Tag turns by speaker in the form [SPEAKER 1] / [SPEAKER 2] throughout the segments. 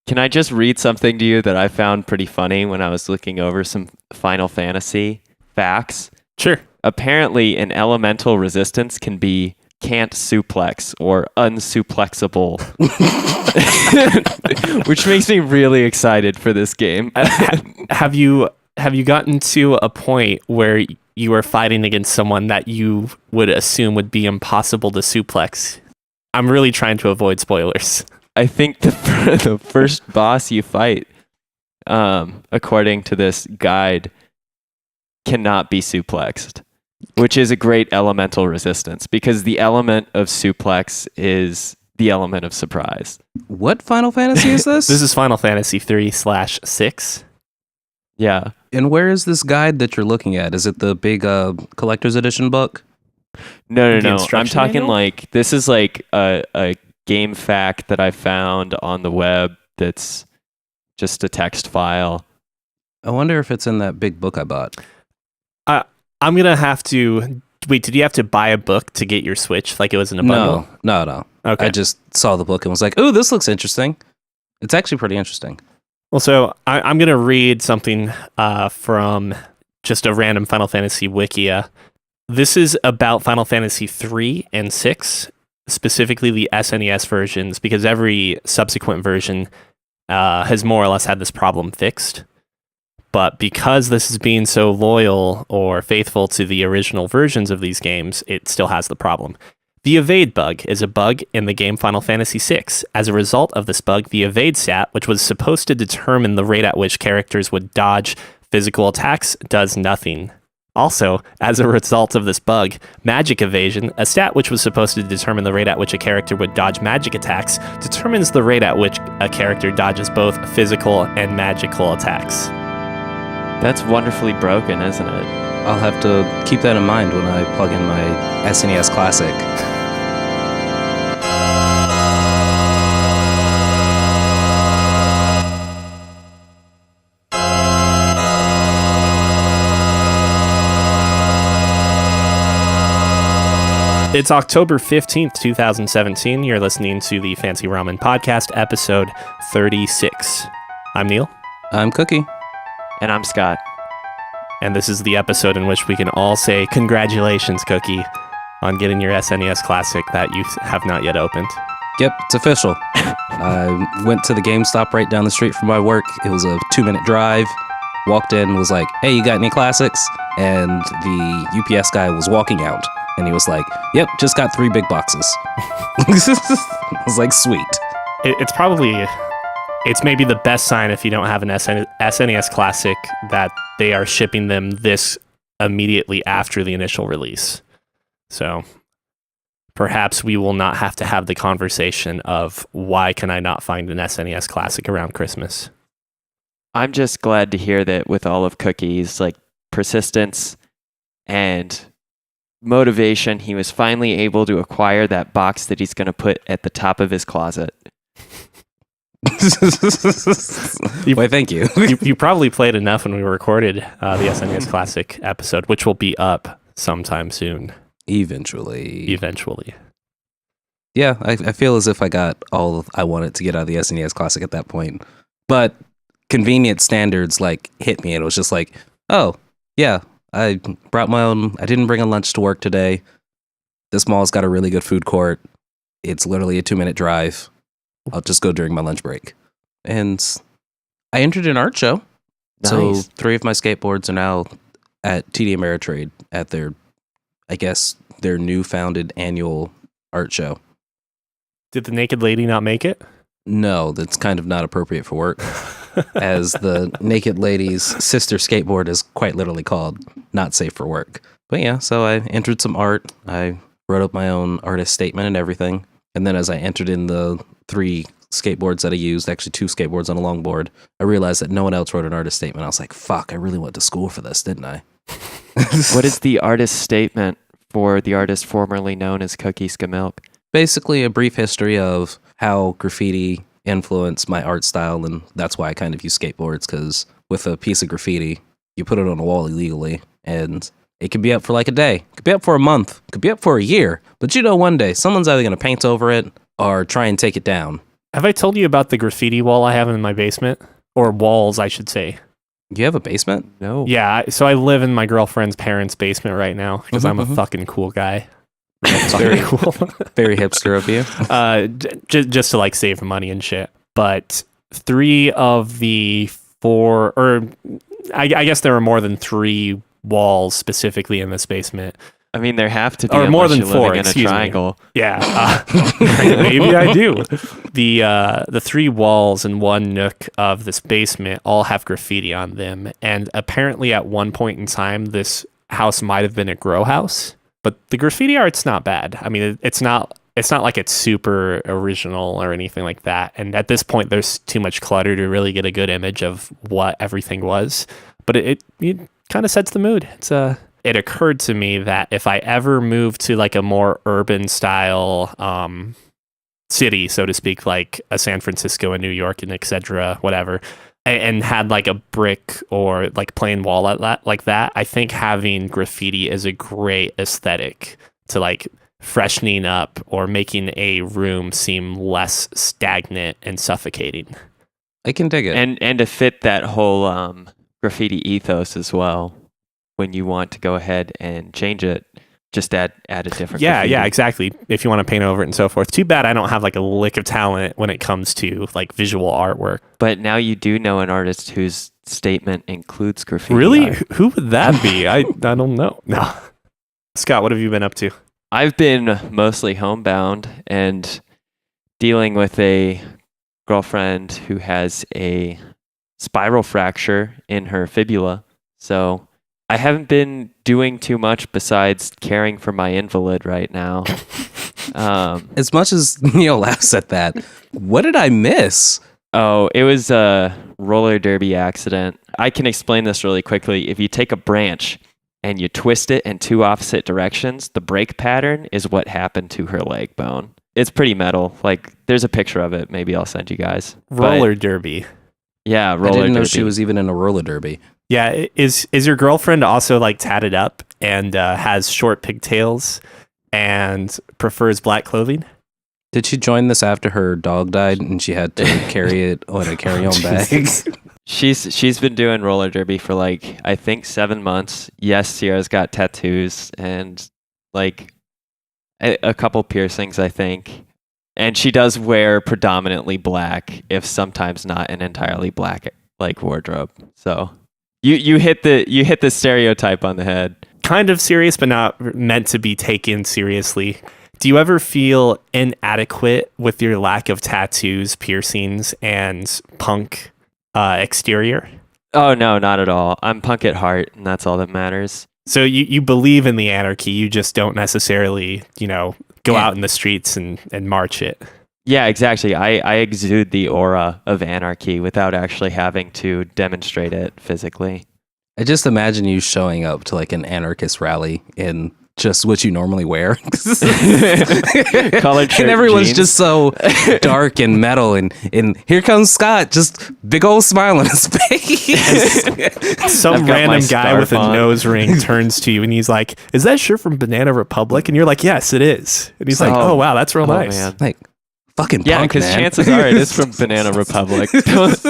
[SPEAKER 1] Can I just read something to you that I found pretty funny when I was looking over some Final Fantasy facts?
[SPEAKER 2] Sure.
[SPEAKER 1] Apparently, an elemental resistance can be can't suplex or unsuplexable, which makes me really excited for this game.
[SPEAKER 2] Have you gotten to a point where you are fighting against someone that you would assume would be impossible to suplex? I'm really trying to avoid spoilers.
[SPEAKER 1] I think the first boss you fight, according to this guide, cannot be suplexed, which is a great elemental resistance because the element of suplex is the element of surprise.
[SPEAKER 3] What Final Fantasy is this?
[SPEAKER 2] This is Final Fantasy 3/6.
[SPEAKER 1] Yeah.
[SPEAKER 3] And where is this guide that you're looking at? Is it the big collector's edition book?
[SPEAKER 1] No.
[SPEAKER 2] The
[SPEAKER 1] I'm
[SPEAKER 2] instruction
[SPEAKER 1] talking
[SPEAKER 2] manual?
[SPEAKER 1] like, this is like a game fact that I found on the web that's just a text file.
[SPEAKER 3] I wonder if it's in that big book I bought.
[SPEAKER 2] I'm going to have to... Wait, did you have to buy a book to get your Switch? Like it was in a bundle?
[SPEAKER 3] No.
[SPEAKER 2] Okay.
[SPEAKER 3] I just saw the book and was like, "Ooh, this looks interesting." It's actually pretty interesting.
[SPEAKER 2] Well, so I'm going to read something from just a random Final Fantasy Wikia. This is about Final Fantasy 3 and 6, specifically the SNES versions, because every subsequent version has more or less had this problem fixed. But because this is being so loyal or faithful to the original versions of these games, it still has the problem. The evade bug is a bug in the game Final Fantasy VI. As a result of this bug, the evade stat, which was supposed to determine the rate at which characters would dodge physical attacks, does nothing. Also, as a result of this bug, magic evasion, a stat which was supposed to determine the rate at which a character would dodge magic attacks, determines the rate at which a character dodges both physical and magical attacks.
[SPEAKER 1] That's wonderfully broken, isn't it?
[SPEAKER 3] I'll have to keep that in mind when I plug in my SNES Classic.
[SPEAKER 2] It's October 15th, 2017. You're listening to the Fancy Ramen Podcast, episode 36. I'm Neil.
[SPEAKER 3] I'm Cookie.
[SPEAKER 1] And I'm Scott.
[SPEAKER 2] And this is the episode in which we can all say, congratulations, Cookie, on getting your SNES Classic that you have not yet opened.
[SPEAKER 3] Yep, it's official. I went to the GameStop right down the street from my work. It was a 2-minute drive. Walked in, was like, "Hey, you got any classics?" And the UPS guy was walking out. And he was like, "Yep, just got 3 big boxes." I was like, sweet.
[SPEAKER 2] It's maybe the best sign if you don't have an SNES Classic that they are shipping them this immediately after the initial release. So perhaps we will not have to have the conversation of why can I not find an SNES Classic around Christmas.
[SPEAKER 1] I'm just glad to hear that with all of Cookie's like persistence and motivation, he was finally able to acquire that box that he's going to put at the top of his closet.
[SPEAKER 3] Why, thank you.
[SPEAKER 2] You probably played enough when we recorded the SNES Classic episode, which will be up sometime soon.
[SPEAKER 3] Eventually.
[SPEAKER 2] Yeah,
[SPEAKER 3] I feel as if I got all I wanted to get out of the SNES Classic at that point. But convenient standards like hit me and it was just like, oh, yeah, I brought my own. I didn't bring a lunch to work today. This mall's got a really good food court. It's literally a 2-minute drive. I'll just go during my lunch break. And I entered an art show.
[SPEAKER 1] Nice.
[SPEAKER 3] So 3 of my skateboards are now at TD Ameritrade at their new founded annual art show.
[SPEAKER 2] Did the naked lady not make it?
[SPEAKER 3] No, that's kind of not appropriate for work. As the naked lady's sister skateboard is quite literally called, not safe for work. But yeah, so I entered some art. I wrote up my own artist statement and everything. And then as I entered in the 3 skateboards that I used, actually 2 skateboards on a longboard, I realized that no one else wrote an artist statement. I was like, fuck, I really went to school for this, didn't I?
[SPEAKER 1] What is the artist statement for the artist formerly known as Cookie Skimilk?
[SPEAKER 3] Basically a brief history of how graffiti influenced my art style, and that's why I kind of use skateboards, because with a piece of graffiti, you put it on a wall illegally, and it could be up for like a day, it could be up for a month, it could be up for a year, but one day someone's either going to paint over it or try and take it down.
[SPEAKER 2] Have I told you about the graffiti wall I have in my basement? Or walls, I should say.
[SPEAKER 3] You have a basement?
[SPEAKER 1] No.
[SPEAKER 2] Yeah, so I live in my girlfriend's parents' basement right now because I'm a fucking cool guy.
[SPEAKER 3] Very
[SPEAKER 2] cool.
[SPEAKER 3] Very hipster of you.
[SPEAKER 2] Just to like save money and shit. But 3 of the 4, or I guess there are more than 3 walls specifically in this basement.
[SPEAKER 1] I mean, there have to be,
[SPEAKER 2] Or more
[SPEAKER 1] unless
[SPEAKER 2] than
[SPEAKER 1] you're living
[SPEAKER 2] 4,
[SPEAKER 1] in a
[SPEAKER 2] excuse me.
[SPEAKER 1] triangle.
[SPEAKER 2] Yeah, maybe I do. The 3 walls in one nook of this basement all have graffiti on them, and apparently at one point in time, this house might have been a grow house. But the graffiti art's not bad. I mean, it's not like it's super original or anything like that. And at this point, there's too much clutter to really get a good image of what everything was. But it kind of sets the mood. It occurred to me that if I ever move to like a more urban style city, so to speak, like a San Francisco and New York and etc., whatever, and had like a brick or like plain wall like that, I think having graffiti is a great aesthetic to like freshening up or making a room seem less stagnant and suffocating.
[SPEAKER 3] I can dig it.
[SPEAKER 1] And to fit that whole graffiti ethos as well, when you want to go ahead and change it, just add a different graffiti.
[SPEAKER 2] Yeah, exactly. If you want to paint over it and so forth. Too bad I don't have like a lick of talent when it comes to like visual artwork.
[SPEAKER 1] But now you do know an artist whose statement includes graffiti.
[SPEAKER 2] Really?
[SPEAKER 1] art.
[SPEAKER 2] Who would that be? I don't know. No. Scott, what have you been up to?
[SPEAKER 1] I've been mostly homebound and dealing with a girlfriend who has a spiral fracture in her fibula. So I haven't been doing too much besides caring for my invalid right now.
[SPEAKER 3] As much as Neil laughs at that, what did I miss?
[SPEAKER 1] Oh, it was a roller derby accident. I can explain this really quickly. If you take a branch and you twist it in 2 opposite directions, the break pattern is what happened to her leg bone. It's pretty metal. Like, there's a picture of it. Maybe I'll send you guys.
[SPEAKER 2] Roller derby.
[SPEAKER 1] Yeah, roller
[SPEAKER 3] I didn't know
[SPEAKER 1] derby.
[SPEAKER 3] she was even in a roller derby.
[SPEAKER 2] Yeah, is your girlfriend also like tatted up and has short pigtails and prefers black clothing?
[SPEAKER 3] Did she join this after her dog died and she had to carry it on a carry-on bag?
[SPEAKER 1] She's been doing roller derby for like, I think 7 months. Yes, Sierra's got tattoos and like a couple piercings, I think. And she does wear predominantly black, if sometimes not an entirely black like wardrobe. So you hit the stereotype on the head.
[SPEAKER 2] Kind of serious, but not meant to be taken seriously. Do you ever feel inadequate with your lack of tattoos, piercings, and punk exterior?
[SPEAKER 1] Oh, no, not at all. I'm punk at heart, and that's all that matters.
[SPEAKER 2] So you believe in the anarchy, you just don't necessarily, go out in the streets and march it.
[SPEAKER 1] Yeah, exactly. I exude the aura of anarchy without actually having to demonstrate it physically.
[SPEAKER 3] I just imagine you showing up to like an anarchist rally in just what you normally wear.
[SPEAKER 1] Collared shirt,
[SPEAKER 3] and everyone's
[SPEAKER 1] jeans.
[SPEAKER 3] just so dark and metal and here comes Scott, just big old smile on his face.
[SPEAKER 2] Some
[SPEAKER 1] I've got
[SPEAKER 2] random
[SPEAKER 1] my
[SPEAKER 2] guy with a
[SPEAKER 1] scarf on.
[SPEAKER 2] nose ring turns to you and he's like, "Is that shirt from Banana Republic?" And you're like, "Yes, it is." And he's like, "Oh wow, that's real nice."
[SPEAKER 1] Man.
[SPEAKER 3] Like, fucking
[SPEAKER 1] Yeah,
[SPEAKER 3] punk,
[SPEAKER 1] because
[SPEAKER 3] man.
[SPEAKER 1] chances are it is from Banana Republic. Those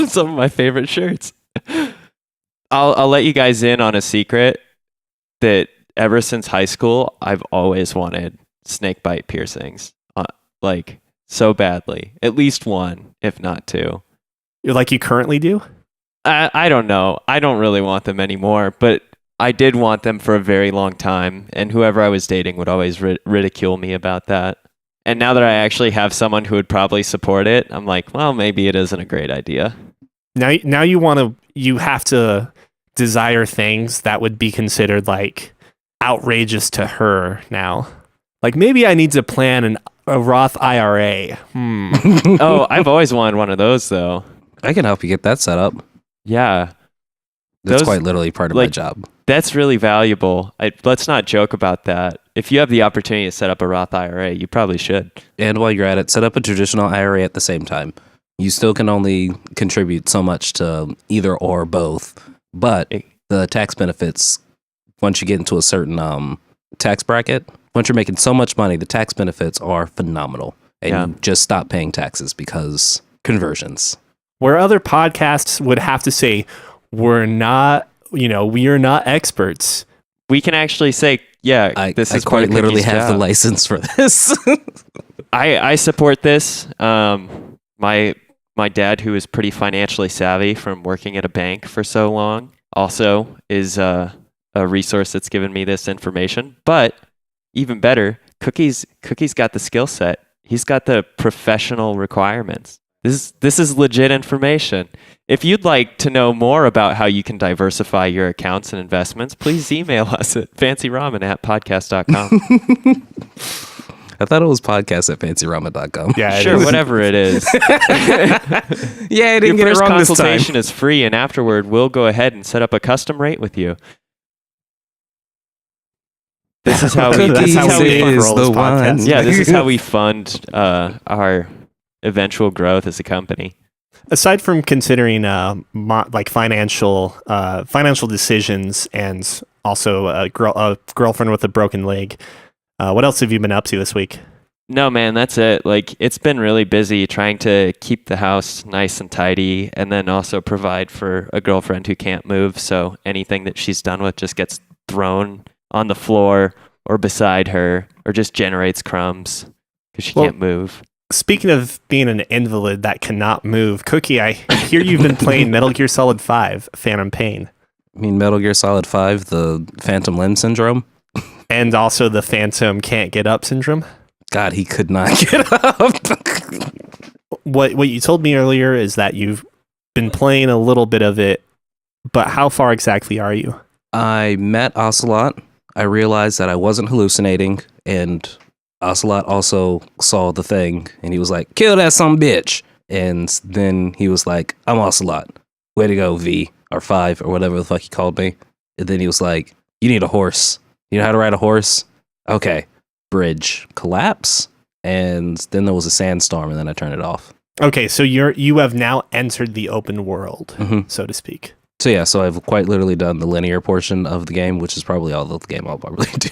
[SPEAKER 1] are some of my favorite shirts. I'll let you guys in on a secret that ever since high school, I've always wanted snake bite piercings, like so badly. At least one, if not 2.
[SPEAKER 2] You're like, you currently do?
[SPEAKER 1] I don't know. I don't really want them anymore, but I did want them for a very long time, and whoever I was dating would always ridicule me about that. And now that I actually have someone who would probably support it, I'm like, well, maybe it isn't a great idea.
[SPEAKER 2] Now you have to desire things that would be considered like outrageous to her now. Like, maybe I need to plan a Roth IRA.
[SPEAKER 1] Oh, I've always wanted one of those, though.
[SPEAKER 3] I can help you get that set up.
[SPEAKER 1] Yeah,
[SPEAKER 3] That's
[SPEAKER 1] Those-
[SPEAKER 3] quite literally part of my
[SPEAKER 1] like-
[SPEAKER 3] job.
[SPEAKER 1] that's really valuable. Let's not joke about that. If you have the opportunity to set up a Roth IRA, you probably should.
[SPEAKER 3] And while you're at it, set up a traditional IRA at the same time. You still can only contribute so much to either or both, but the tax benefits, once you get into a certain tax bracket, once you're making so much money, the tax benefits are phenomenal. and you just stop paying taxes because conversions.
[SPEAKER 2] Where other podcasts would have to say, we are not experts.
[SPEAKER 1] We can actually say, this is
[SPEAKER 3] quite literally
[SPEAKER 1] Cookie's
[SPEAKER 3] have
[SPEAKER 1] job.
[SPEAKER 3] the license for this.
[SPEAKER 1] I support this. My dad, who is pretty financially savvy from working at a bank for so long, also is a resource that's given me this information. But even better, Cookie's got the skill set. He's got the professional requirements. This is legit information. If you'd like to know more about how you can diversify your accounts and investments, please email us at fancyramen@podcast.com.
[SPEAKER 3] I thought it was podcast at fancyramen.com.
[SPEAKER 2] Yeah,
[SPEAKER 1] Sure, whatever it is.
[SPEAKER 3] Yeah, I didn't get
[SPEAKER 1] Your
[SPEAKER 3] it
[SPEAKER 1] first
[SPEAKER 3] wrong this time.
[SPEAKER 1] consultation is free, and afterward, we'll go ahead and set up a custom rate with you. This is how we.
[SPEAKER 2] That's how we
[SPEAKER 3] is
[SPEAKER 2] roll
[SPEAKER 3] the
[SPEAKER 2] this podcast.
[SPEAKER 3] one.
[SPEAKER 1] Yeah, this is how we fund our eventual growth as a company.
[SPEAKER 2] Aside from considering financial decisions and also a girlfriend with a broken leg, what else have you been up to this week?
[SPEAKER 1] No, man, that's it. Like, it's been really busy trying to keep the house nice and tidy, and then also provide for a girlfriend who can't move. So anything that she's done with just gets thrown on the floor or beside her, or just generates crumbs because she can't move.
[SPEAKER 2] Speaking of being an invalid that cannot move, Cookie, I hear you've been playing Metal Gear Solid 5, Phantom Pain.
[SPEAKER 3] I mean, Metal Gear Solid 5, the Phantom Limb Syndrome.
[SPEAKER 2] And also the Phantom Can't Get Up Syndrome.
[SPEAKER 3] God, he could not get up.
[SPEAKER 2] What you told me earlier is that you've been playing a little bit of it, but how far exactly are you?
[SPEAKER 3] I met Ocelot. I realized that I wasn't hallucinating, and Ocelot also saw the thing, and he was like, kill that some bitch. And then he was like, I'm Ocelot. Way to go, V, or 5, or whatever the fuck he called me. And then he was like, you need a horse. You know how to ride a horse? Okay. Bridge. Collapse. And then there was a sandstorm, and then I turned it off.
[SPEAKER 2] Okay, so you have now entered the open world, so to speak.
[SPEAKER 3] So yeah, so I've quite literally done the linear portion of the game, which is probably all the game I'll probably do.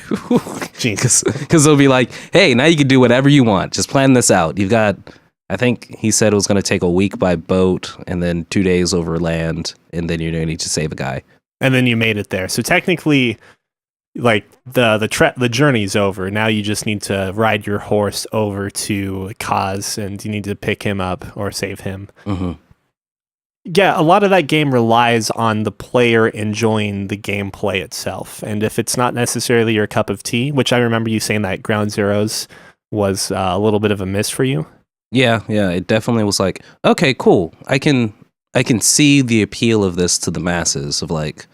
[SPEAKER 2] Jesus.
[SPEAKER 3] Because they'll be like, hey, now you can do whatever you want. Just plan this out. You've got, I think he said it was going to take a week by boat and then 2 days over land, and then you're going to need to save a guy.
[SPEAKER 2] And then you made it there. So technically, like the journey's over. Now you just need to ride your horse over to Kaz, and you need to pick him up or save him.
[SPEAKER 3] Mm-hmm.
[SPEAKER 2] Yeah, a lot of that game relies on the player enjoying the gameplay itself. And if it's not necessarily your cup of tea, which I remember you saying that Ground Zeroes was a little bit of a miss for you.
[SPEAKER 3] Yeah, it definitely was like, okay, cool. I can see the appeal of this to the masses of like,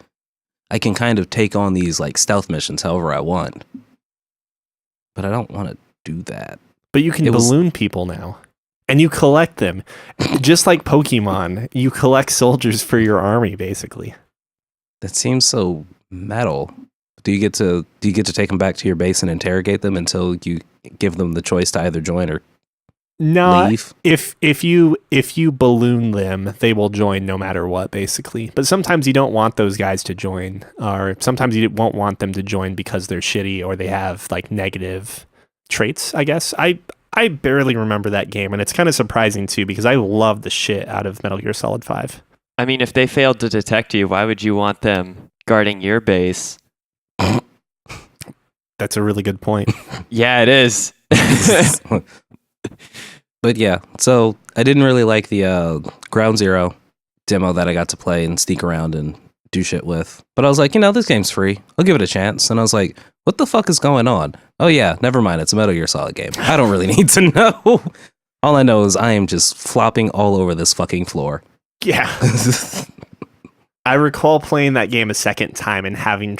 [SPEAKER 3] I can kind of take on these like stealth missions however I want. But I don't want to do that.
[SPEAKER 2] But you can balloon people now. And you collect them. Just like Pokemon, you collect soldiers for your army, basically.
[SPEAKER 3] That seems so metal. Do you get to take them back to your base and interrogate them until you give them the choice to either join or leave?
[SPEAKER 2] If you balloon them, they will join no matter what, basically. But sometimes you don't want those guys to join, or sometimes you won't want them to join because they're shitty or they have like negative traits, I guess. I barely remember that game, and it's kind of surprising too because I love the shit out of Metal Gear Solid 5.
[SPEAKER 1] I mean, if they failed to detect you, why would you want them guarding your base?
[SPEAKER 2] That's a really good point.
[SPEAKER 1] Yeah, it is.
[SPEAKER 3] But yeah, so I didn't really like the Ground Zero demo that I got to play and sneak around and do shit with. But I was like, this game's free. I'll give it a chance. And I was like, what the fuck is going on? Oh yeah, never mind. It's a Metal Gear Solid game. I don't really need to know. All I know is I am just flopping all over this fucking floor.
[SPEAKER 2] Yeah. I recall playing that game a second time and having...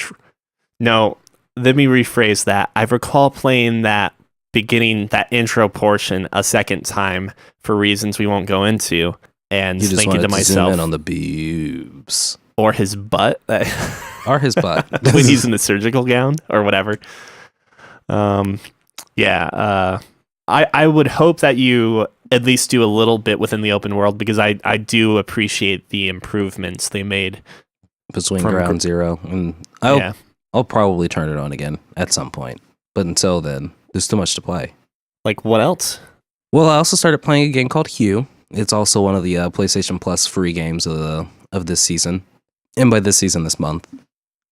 [SPEAKER 2] No, let me rephrase that. I recall playing that intro portion a second time for reasons we won't go into, and
[SPEAKER 3] you just
[SPEAKER 2] thinking to myself...
[SPEAKER 3] zoom in on the boobs.
[SPEAKER 2] Or his butt.
[SPEAKER 3] Or his butt.
[SPEAKER 2] When he's in the surgical gown or whatever. I would hope that you at least do a little bit within the open world, because I do appreciate the improvements they made
[SPEAKER 3] between Ground Zero, and I'll probably turn it on again at some point. But until then, there's too much to play.
[SPEAKER 2] Like what else?
[SPEAKER 3] Well, I also started playing a game called Hue. It's also one of the PlayStation Plus free games of this season. And by this season, this month.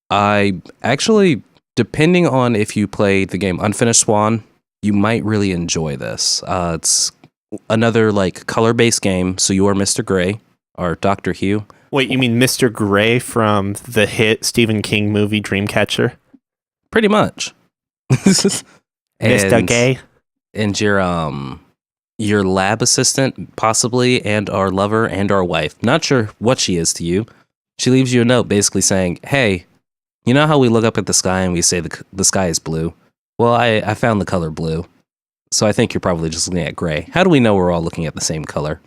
[SPEAKER 3] I actually, depending on if you play the game Unfinished Swan, you might really enjoy this. It's another like color-based game. So you are Mr. Gray, or Dr. Hue.
[SPEAKER 2] Wait, you mean Mr. Gray from the hit Stephen King movie Dreamcatcher?
[SPEAKER 3] Pretty much.
[SPEAKER 2] Mr. Gay?
[SPEAKER 3] And your lab assistant, possibly, and our lover and our wife. Not sure what she is to you. She leaves you a note basically saying, hey, you know how we look up at the sky and we say the sky is blue? Well, I found the color blue. So I think you're probably just looking at gray. How do we know we're all looking at the same color?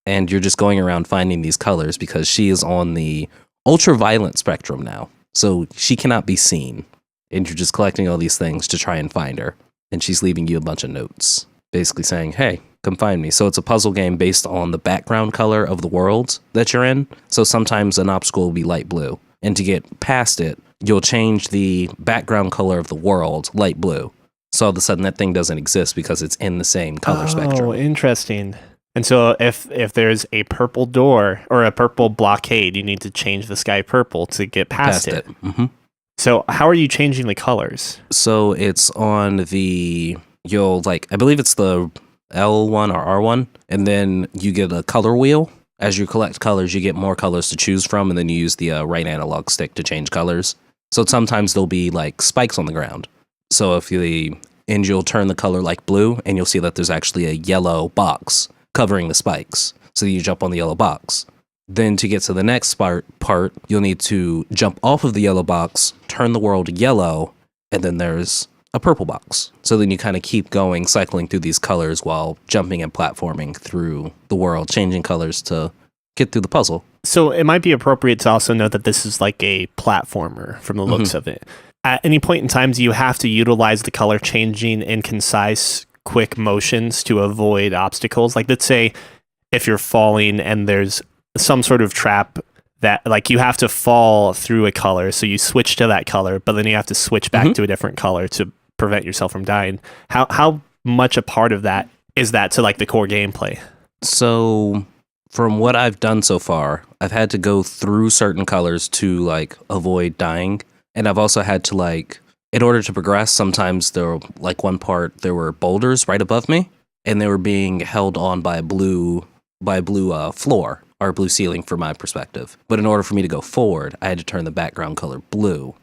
[SPEAKER 3] And you're just going around finding these colors because she is on the ultraviolet spectrum now. So she cannot be seen. And you're just collecting all these things to try and find her. And she's leaving you a bunch of notes, basically saying, hey, come find me. So it's a puzzle game based on the background color of the world that you're in. So sometimes an obstacle will be light blue. And to get past it, you'll change the background color of the world light blue. So all of a sudden that thing doesn't exist because it's in the same color spectrum.
[SPEAKER 2] Oh, interesting. And so if there's a purple door or a purple blockade, you need to change the sky purple to get past it.
[SPEAKER 3] Mm-hmm.
[SPEAKER 2] So how are you changing the colors?
[SPEAKER 3] So it's on I believe it's the L1 or R1, and then you get a color wheel. As you collect colors, you get more colors to choose from, and then you use the right analog stick to change colors. So sometimes there'll be like spikes on the ground. So you'll turn the color like blue, and you'll see that there's actually a yellow box covering the spikes. So you jump on the yellow box. Then to get to the next part, you'll need to jump off of the yellow box, turn the world yellow, and then there's a purple box. So then you kind of keep going, cycling through these colors while jumping and platforming through the world, changing colors to get through the puzzle.
[SPEAKER 2] So it might be appropriate to also note that this is like a platformer from the looks of it. At any point in time, do you have to utilize the color changing in concise, quick motions to avoid obstacles? Like, let's say if you're falling and there's some sort of trap that like you have to fall through a color, so you switch to that color, but then you have to switch back to a different color to prevent yourself from dying. How much a part of that is that to like the core gameplay?
[SPEAKER 3] So from what I've done so far, I've had to go through certain colors to like avoid dying. And I've also had to like, in order to progress, sometimes there were like one part, there were boulders right above me and they were being held on by a blue floor or blue ceiling from my perspective. But in order for me to go forward, I had to turn the background color blue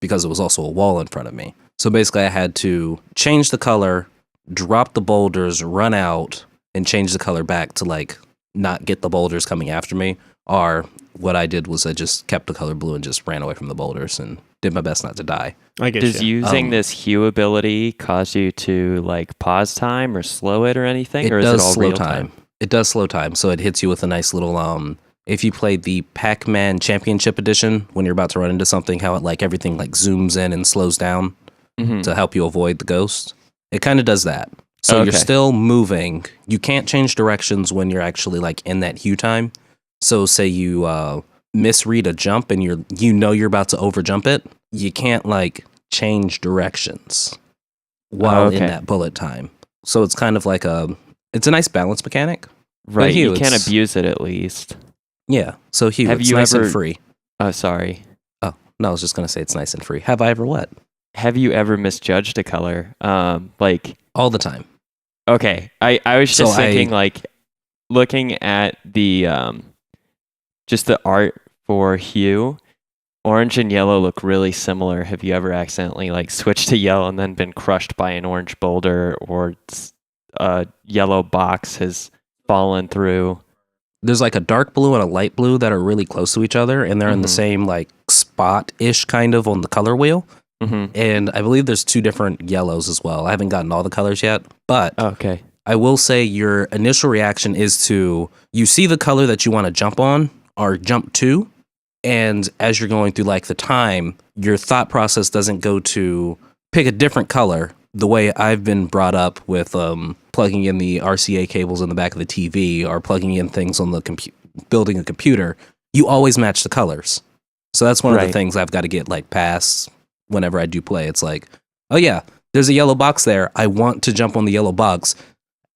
[SPEAKER 3] because it was also a wall in front of me. So basically I had to change the color, drop the boulders, run out, and change the color back to like not get the boulders coming after me. Or what I did was I just kept the color blue and just ran away from the boulders and did my best not to die.
[SPEAKER 2] I guess
[SPEAKER 1] Does using this hue ability cause you to like pause time or slow it or anything? Or is it all
[SPEAKER 3] slow
[SPEAKER 1] real time?
[SPEAKER 3] It does slow time, so it hits you with a nice little if you played the Pac-Man Championship Edition when you're about to run into something, how it like everything like zooms in and slows down to help you avoid the ghost. It kind of does that. So you're still moving. You can't change directions when you're actually like in that hue time. So say you misread a jump and you're about to overjump it, you can't like change directions while in that bullet time. So it's kind of like it's a nice balance mechanic.
[SPEAKER 1] Right, you can't abuse it at least.
[SPEAKER 3] Yeah, so Hue, it's nice and free.
[SPEAKER 1] Oh, sorry.
[SPEAKER 3] Oh, no, I was just going to say it's nice and free. Have I ever what?
[SPEAKER 1] Have you ever misjudged a color? Like
[SPEAKER 3] all the time.
[SPEAKER 1] Okay, I was just thinking like looking at the just the art for Hue, orange and yellow look really similar. Have you ever accidentally like switched to yellow and then been crushed by an orange boulder, or a yellow box has fallen through?
[SPEAKER 3] There's like a dark blue and a light blue that are really close to each other, and they're in the same like spot-ish kind of on the color wheel. And I believe there's 2 different yellows as well. I haven't gotten all the colors yet, but I will say your initial reaction is you see the color that you want to jump on or jump to, and as you're going through like the time, your thought process doesn't go to pick a different color. The way I've been brought up with plugging in the RCA cables in the back of the TV or plugging in things on the building a computer, you always match the colors. So that's one of the things I've got to get like past whenever I do play. It's like, oh yeah, there's a yellow box there. I want to jump on the yellow box.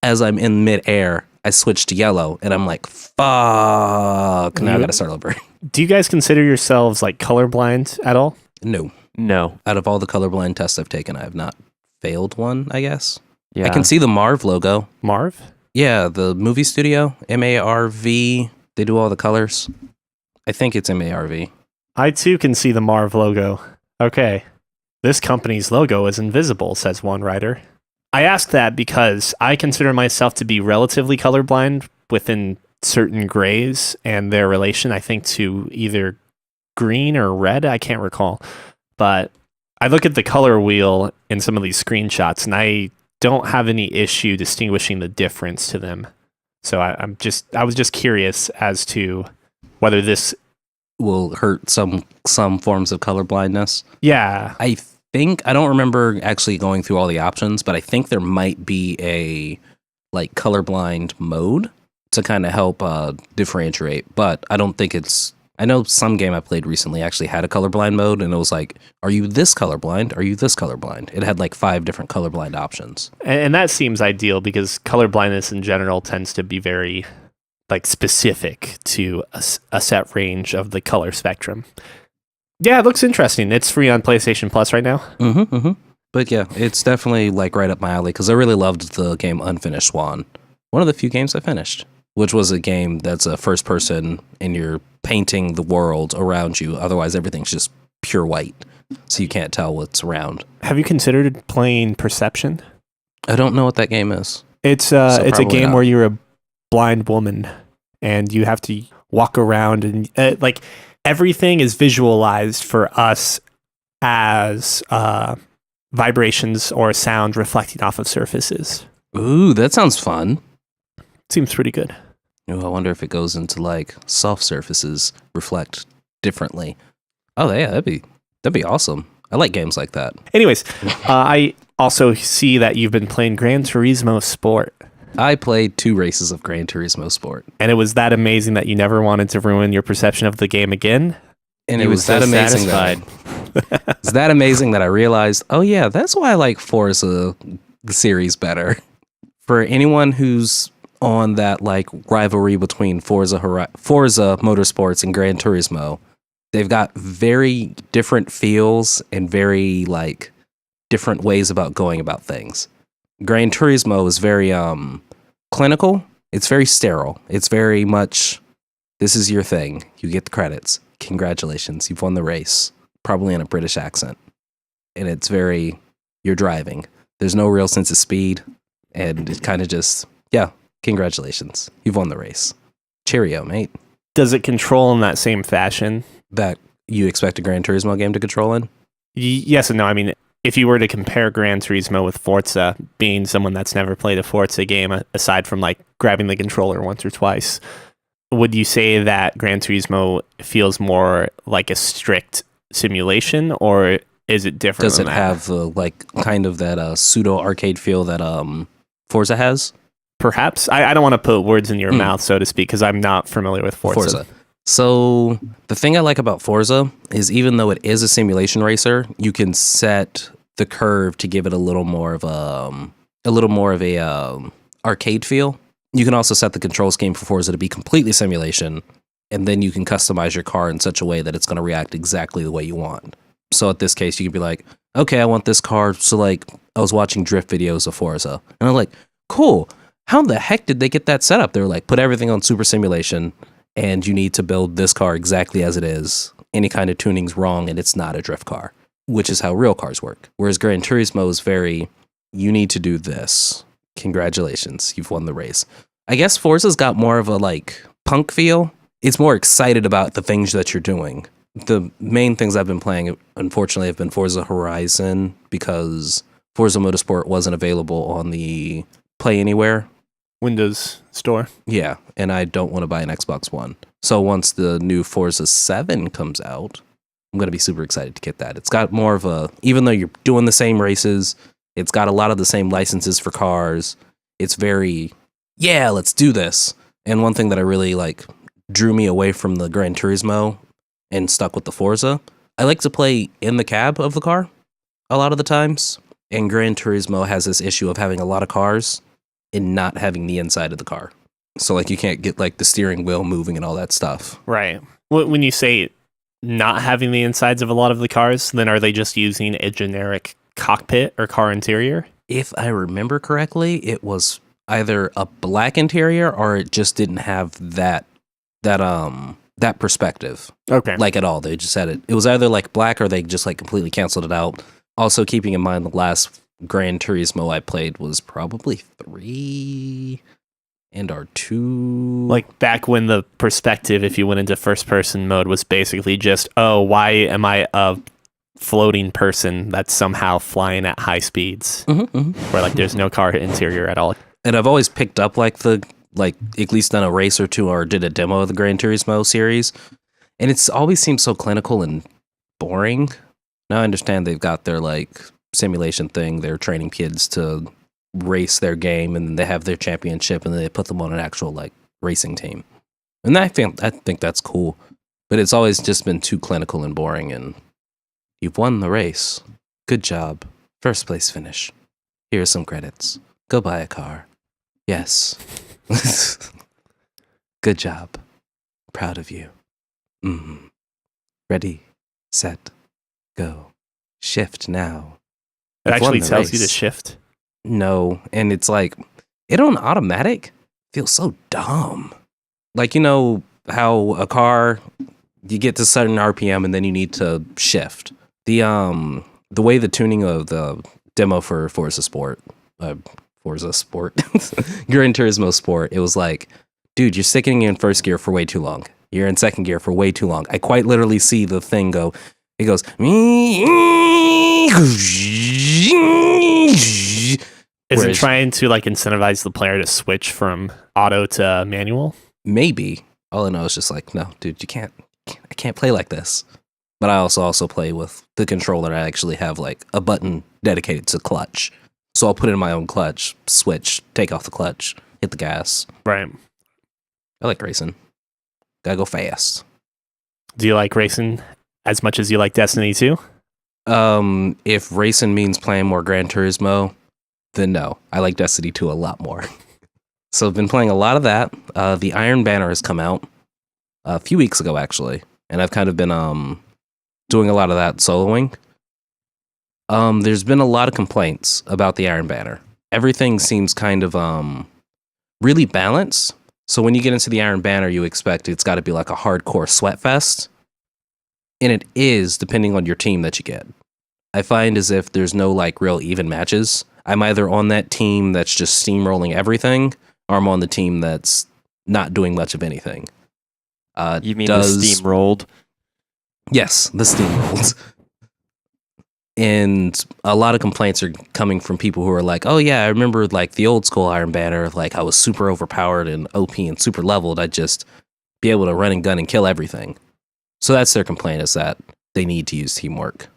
[SPEAKER 3] as I'm in midair, I switch to yellow, and I'm like, fuck, now I gotta start over.
[SPEAKER 2] Do you guys consider yourselves like colorblind at all?
[SPEAKER 3] No.
[SPEAKER 1] No.
[SPEAKER 3] Out of all the colorblind tests I've taken, I have not failed one, I guess.
[SPEAKER 1] Yeah.
[SPEAKER 3] I can see the Marv logo.
[SPEAKER 2] Marv?
[SPEAKER 3] Yeah, the movie studio, MARV. They do all the colors. I think it's MARV.
[SPEAKER 2] I too can see the Marv logo. Okay. This company's logo is invisible, says one writer. I ask that because I consider myself to be relatively colorblind within certain grays and their relation, I think, to either green or red. I can't recall. But I look at the color wheel in some of these screenshots and I don't have any issue distinguishing the difference to them. So I was just curious as to whether this
[SPEAKER 3] will hurt some forms of color blindness.
[SPEAKER 2] Yeah.
[SPEAKER 3] I don't remember actually going through all the options, but I think there might be a like colorblind mode to kind of help differentiate. But I don't think I know some game I played recently actually had a colorblind mode, and it was like, are you this colorblind? Are you this colorblind? It had like 5 different colorblind options.
[SPEAKER 2] And that seems ideal because colorblindness in general tends to be very like specific to a set range of the color spectrum. Yeah, it looks interesting. It's free on PlayStation Plus right now.
[SPEAKER 3] But yeah, it's definitely like right up my alley because I really loved the game Unfinished Swan. One of the few games I finished, which was a game that's a first person and you're painting the world around you. Otherwise, everything's just pure white, so you can't tell what's around.
[SPEAKER 2] Have you considered playing Perception?
[SPEAKER 3] I don't know what that game is.
[SPEAKER 2] It's a game where you're a blind woman and you have to walk around and like everything is visualized for us as vibrations or sound reflecting off of surfaces.
[SPEAKER 3] Ooh, that sounds fun.
[SPEAKER 2] Seems pretty good.
[SPEAKER 3] Ooh, I wonder if it goes into like soft surfaces reflect differently. Oh yeah, that'd be awesome. I like games like that.
[SPEAKER 2] Anyways, I also see that you've been playing Gran Turismo Sport.
[SPEAKER 3] I played 2 races of Gran Turismo Sport.
[SPEAKER 2] And it was that amazing that you never wanted to ruin your perception of the game again?
[SPEAKER 3] And it was that amazing it's that amazing that I realized, oh yeah, that's why I like Forza the series better. For anyone who's on that like rivalry between Forza Motorsports and Gran Turismo, they've got very different feels and very like different ways about going about things. Gran Turismo is very clinical. It's very sterile. It's very much, this is your thing. You get the credits. Congratulations, you've won the race. Probably in a British accent. And it's very, you're driving. There's no real sense of speed. And it kind of just, yeah, congratulations. You've won the race. Cheerio, mate.
[SPEAKER 2] Does it control in that same fashion?
[SPEAKER 3] That you expect a Gran Turismo game to control in?
[SPEAKER 2] Yes and no. I mean, if you were to compare Gran Turismo with Forza, being someone that's never played a Forza game, aside from like grabbing the controller once or twice, would you say that Gran Turismo feels more like a strict simulation, or is it different?
[SPEAKER 3] Does it have like kind of that pseudo arcade feel that Forza has?
[SPEAKER 2] Perhaps. I don't want to put words in your mouth, so to speak, because I'm not familiar with Forza.
[SPEAKER 3] So the thing I like about Forza is even though it is a simulation racer, you can set the curve to give it a little more of a arcade feel. You can also set the control scheme for Forza to be completely simulation, and then you can customize your car in such a way that it's going to react exactly the way you want. So at this case, you can be like, okay, I want this car. So like, I was watching drift videos of Forza, and I'm like, cool. How the heck did they get that set up? They were like, put everything on super simulation, and you need to build this car exactly as it is. Any kind of tuning's wrong, and it's not a drift car, which is how real cars work. Whereas Gran Turismo is very, you need to do this. Congratulations, you've won the race. I guess Forza's got more of a like punk feel. It's more excited about the things that you're doing. The main things I've been playing, unfortunately, have been Forza Horizon because Forza Motorsport wasn't available on the Play Anywhere
[SPEAKER 2] Windows Store.
[SPEAKER 3] Yeah, and I don't want to buy an Xbox One. So once the new Forza 7 comes out, I'm going to be super excited to get that. It's got more of a, even though you're doing the same races, it's got a lot of the same licenses for cars. It's very, yeah, let's do this. And one thing that I really like drew me away from the Gran Turismo and stuck with the Forza, I like to play in the cab of the car a lot of the times. And Gran Turismo has this issue of having a lot of cars in not having the inside of the car. So like you can't get like the steering wheel moving and all that stuff.
[SPEAKER 2] Right. When you say not having the insides of a lot of the cars, then are they just using a generic cockpit or car interior?
[SPEAKER 3] If I remember correctly, it was either a black interior or it just didn't have that perspective.
[SPEAKER 2] Okay.
[SPEAKER 3] Like at all. They just had it. It was either like black or they just like completely canceled it out. Also keeping in mind the last Gran Turismo I played was probably 3 and R2.
[SPEAKER 2] Like back when the perspective, if you went into first person mode, was basically just, oh, why am I a floating person that's somehow flying at high speeds? Where like there's no car interior at all.
[SPEAKER 3] And I've always picked up like at least done a race or two or did a demo of the Gran Turismo series. And it's always seemed so clinical and boring. Now I understand they've got their like simulation thing. They're training kids to race their game and they have their championship and then they put them on an actual like racing team. And I think that's cool. But it's always just been too clinical and boring and you've won the race. Good job. First place finish. Here's some credits. Go buy a car. Yes. Good job. Proud of you. Ready, set, go. Shift now.
[SPEAKER 2] It
[SPEAKER 3] I've won
[SPEAKER 2] actually
[SPEAKER 3] the
[SPEAKER 2] tells you to
[SPEAKER 3] race.
[SPEAKER 2] shift.
[SPEAKER 3] No, and it's like it on automatic feels so dumb. Like you know how a car you get to certain RPM and then you need to shift. The way the tuning of the demo for Forza Sport, Gran Turismo Sport, it was like, dude, you're sticking in first gear for way too long. You're in second gear for way too long. I quite literally see the thing go. It goes.
[SPEAKER 2] Is it trying to like incentivize the player to switch from auto to manual?
[SPEAKER 3] Maybe. All I know is just like, no, dude, I can't play like this. But I also play with the controller. I actually have like a button dedicated to clutch. So I'll put in my own clutch, switch, take off the clutch, hit the gas.
[SPEAKER 2] Right.
[SPEAKER 3] I like racing. Gotta go fast.
[SPEAKER 2] Do you like racing as much as you like Destiny 2?
[SPEAKER 3] If racing means playing more Gran Turismo, then no. I like Destiny 2 a lot more. So I've been playing a lot of that. The Iron Banner has come out a few weeks ago, actually. And I've kind of been doing a lot of that soloing. There's been a lot of complaints about the Iron Banner. Everything seems kind of really balanced. So when you get into the Iron Banner, you expect it's got to be like a hardcore sweat fest. And it is, depending on your team that you get. I find as if there's no like real even matches. I'm either on that team that's just steamrolling everything, or I'm on the team that's not doing much of anything.
[SPEAKER 1] You mean the steamrolled?
[SPEAKER 3] Yes, the steamrolled. And a lot of complaints are coming from people who are like, oh yeah, I remember like the old school Iron Banner, like I was super overpowered and OP and super leveled. I'd just be able to run and gun and kill everything. So that's their complaint, is that they need to use teamwork,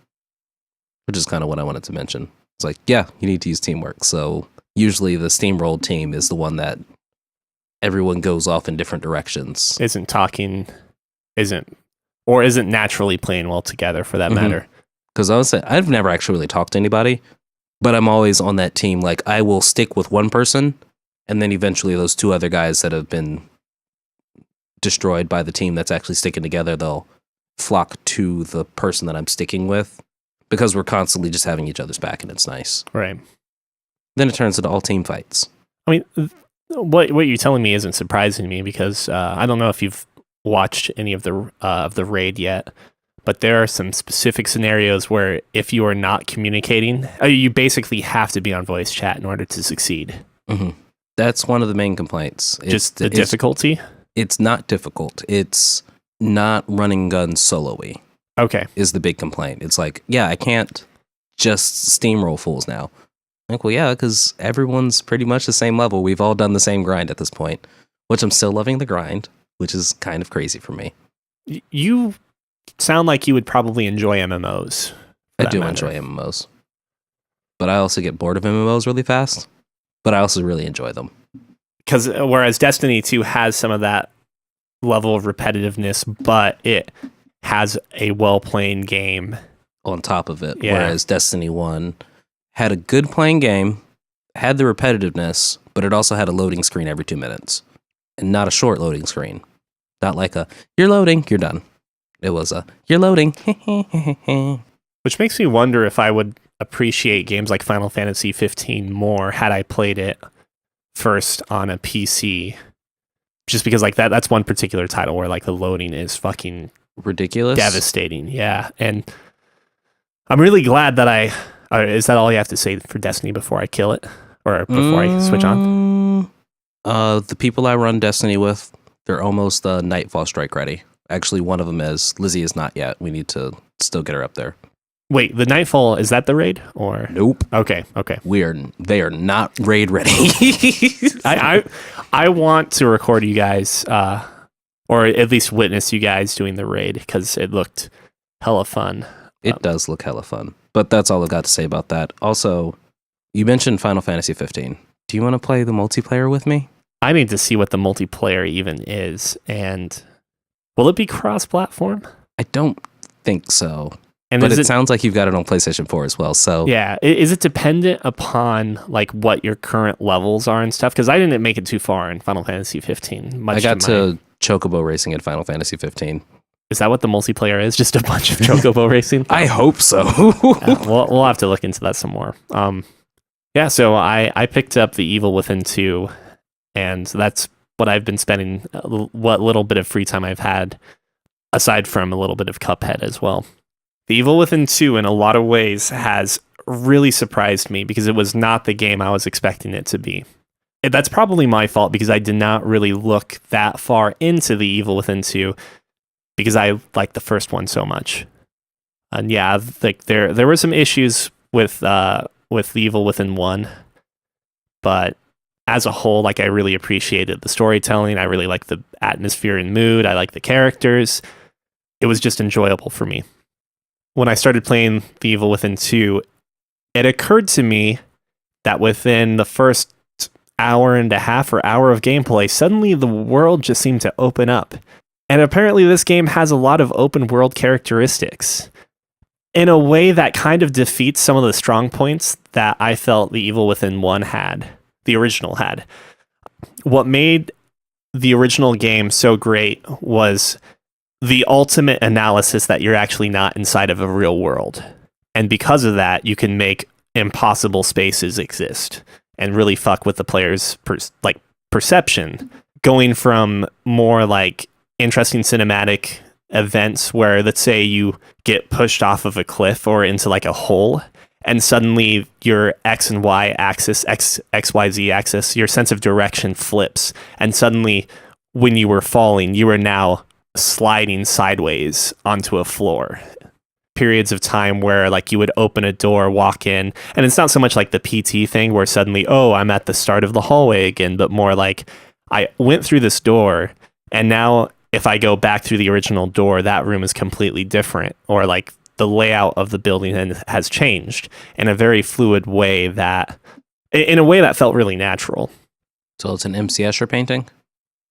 [SPEAKER 3] which is kind of what I wanted to mention. It's like, yeah, you need to use teamwork. So usually the steamrolled team is the one that everyone goes off in different directions.
[SPEAKER 2] Isn't naturally playing well together for that matter.
[SPEAKER 3] Because I've never actually really talked to anybody, but I'm always on that team. Like I will stick with one person, and then eventually those two other guys that have been destroyed by the team that's actually sticking together, they'll flock to the person that I'm sticking with, because we're constantly just having each other's back, and it's nice.
[SPEAKER 2] Right.
[SPEAKER 3] Then it turns into all team fights.
[SPEAKER 2] I mean, what you're telling me isn't surprising me, because I don't know if you've watched any of the raid yet, but there are some specific scenarios where if you are not communicating, you basically have to be on voice chat in order to succeed.
[SPEAKER 3] That's one of the main complaints.
[SPEAKER 2] Just the difficulty?
[SPEAKER 3] It's not difficult. It's not running guns solo-y.
[SPEAKER 2] Okay.
[SPEAKER 3] Is the big complaint. It's like, yeah, I can't just steamroll fools now. Like, well, yeah, because everyone's pretty much the same level. We've all done the same grind at this point, which I'm still loving the grind, which is kind of crazy for me.
[SPEAKER 2] You sound like you would probably enjoy MMOs.
[SPEAKER 3] I do enjoy MMOs. But I also get bored of MMOs really fast. But I also really enjoy them.
[SPEAKER 2] Because whereas Destiny 2 has some of that level of repetitiveness, but it has a well-playing game
[SPEAKER 3] on top of it.
[SPEAKER 2] Yeah.
[SPEAKER 3] Whereas Destiny 1 had a good playing game, had the repetitiveness, but it also had a loading screen every 2 minutes. And not a short loading screen. Not like a, you're loading, you're done. It was a, you're loading.
[SPEAKER 2] Which makes me wonder if I would appreciate games like Final Fantasy 15 more had I played it first on a PC. Just because like that's one particular title where like the loading is fucking
[SPEAKER 3] ridiculous.
[SPEAKER 2] Devastating. Yeah. And I'm really glad that is that all you have to say for Destiny before I kill it? Or before I switch on?
[SPEAKER 3] The people I run Destiny with, they're almost Nightfall Strike ready. Actually, one of them is. Lizzie is not yet. We need to still get her up there.
[SPEAKER 2] Wait, the Nightfall, is that the raid? Or
[SPEAKER 3] nope.
[SPEAKER 2] Okay.
[SPEAKER 3] They are not raid ready.
[SPEAKER 2] I want to record you guys, or at least witness you guys doing the raid, because it looked hella fun.
[SPEAKER 3] It does look hella fun. But that's all I've got to say about that. Also, you mentioned Final Fantasy 15. Do you want to play the multiplayer with me?
[SPEAKER 2] I need to see what the multiplayer even is, and will it be cross-platform?
[SPEAKER 3] I don't think so.
[SPEAKER 2] But
[SPEAKER 3] it sounds like you've got it on PlayStation 4 as well. So
[SPEAKER 2] yeah, is it dependent upon like what your current levels are and stuff? Because I didn't make it too far in Final Fantasy 15.
[SPEAKER 3] I got to Chocobo racing in Final Fantasy 15.
[SPEAKER 2] Is that what the multiplayer is? Just a bunch of Chocobo racing?
[SPEAKER 3] I hope so.
[SPEAKER 2] We'll have to look into that some more. Yeah, so I picked up The Evil Within 2, and that's what I've been spending what little bit of free time I've had, aside from a little bit of Cuphead as well. The Evil Within 2, in a lot of ways, has really surprised me because it was not the game I was expecting it to be. That's probably my fault because I did not really look that far into The Evil Within 2 because I liked the first one so much. And yeah, like there were some issues with The Evil Within 1, but as a whole, like I really appreciated the storytelling. I really liked the atmosphere and mood. I liked the characters. It was just enjoyable for me. When I started playing The Evil Within 2, it occurred to me that within the first hour and a half or hour of gameplay, suddenly the world just seemed to open up. And apparently this game has a lot of open world characteristics in a way that kind of defeats some of the strong points that I felt The Evil Within 1 had, the original had. What made the original game so great was the ultimate analysis that you're actually not inside of a real world. And because of that, you can make impossible spaces exist and really fuck with the player's perception. Going from more like interesting cinematic events where, let's say you get pushed off of a cliff or into like a hole, and suddenly your X and Y axis, XYZ axis, your sense of direction flips. And suddenly when you were falling, you were now sliding sideways onto a floor. Periods of time where like you would open a door, walk in, and it's not so much like the PT thing where suddenly, oh, I'm at the start of the hallway again, but more like I went through this door and now if I go back through the original door, that room is completely different, or like the layout of the building has changed in a very fluid way in a way that felt really natural.
[SPEAKER 3] So it's an MC Escher painting?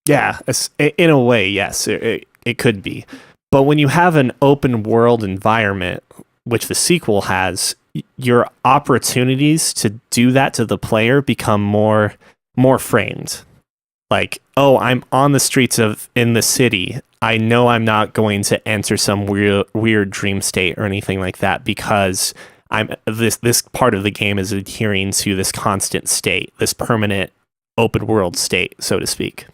[SPEAKER 2] Yeah, in a way, yes, it could be. But when you have an open world environment, which the sequel has, your opportunities to do that to the player become more framed. Like, oh, I'm on the streets in the city. I know I'm not going to enter some weird dream state or anything like that because this part of the game is adhering to this constant state, this permanent open world state, so to speak.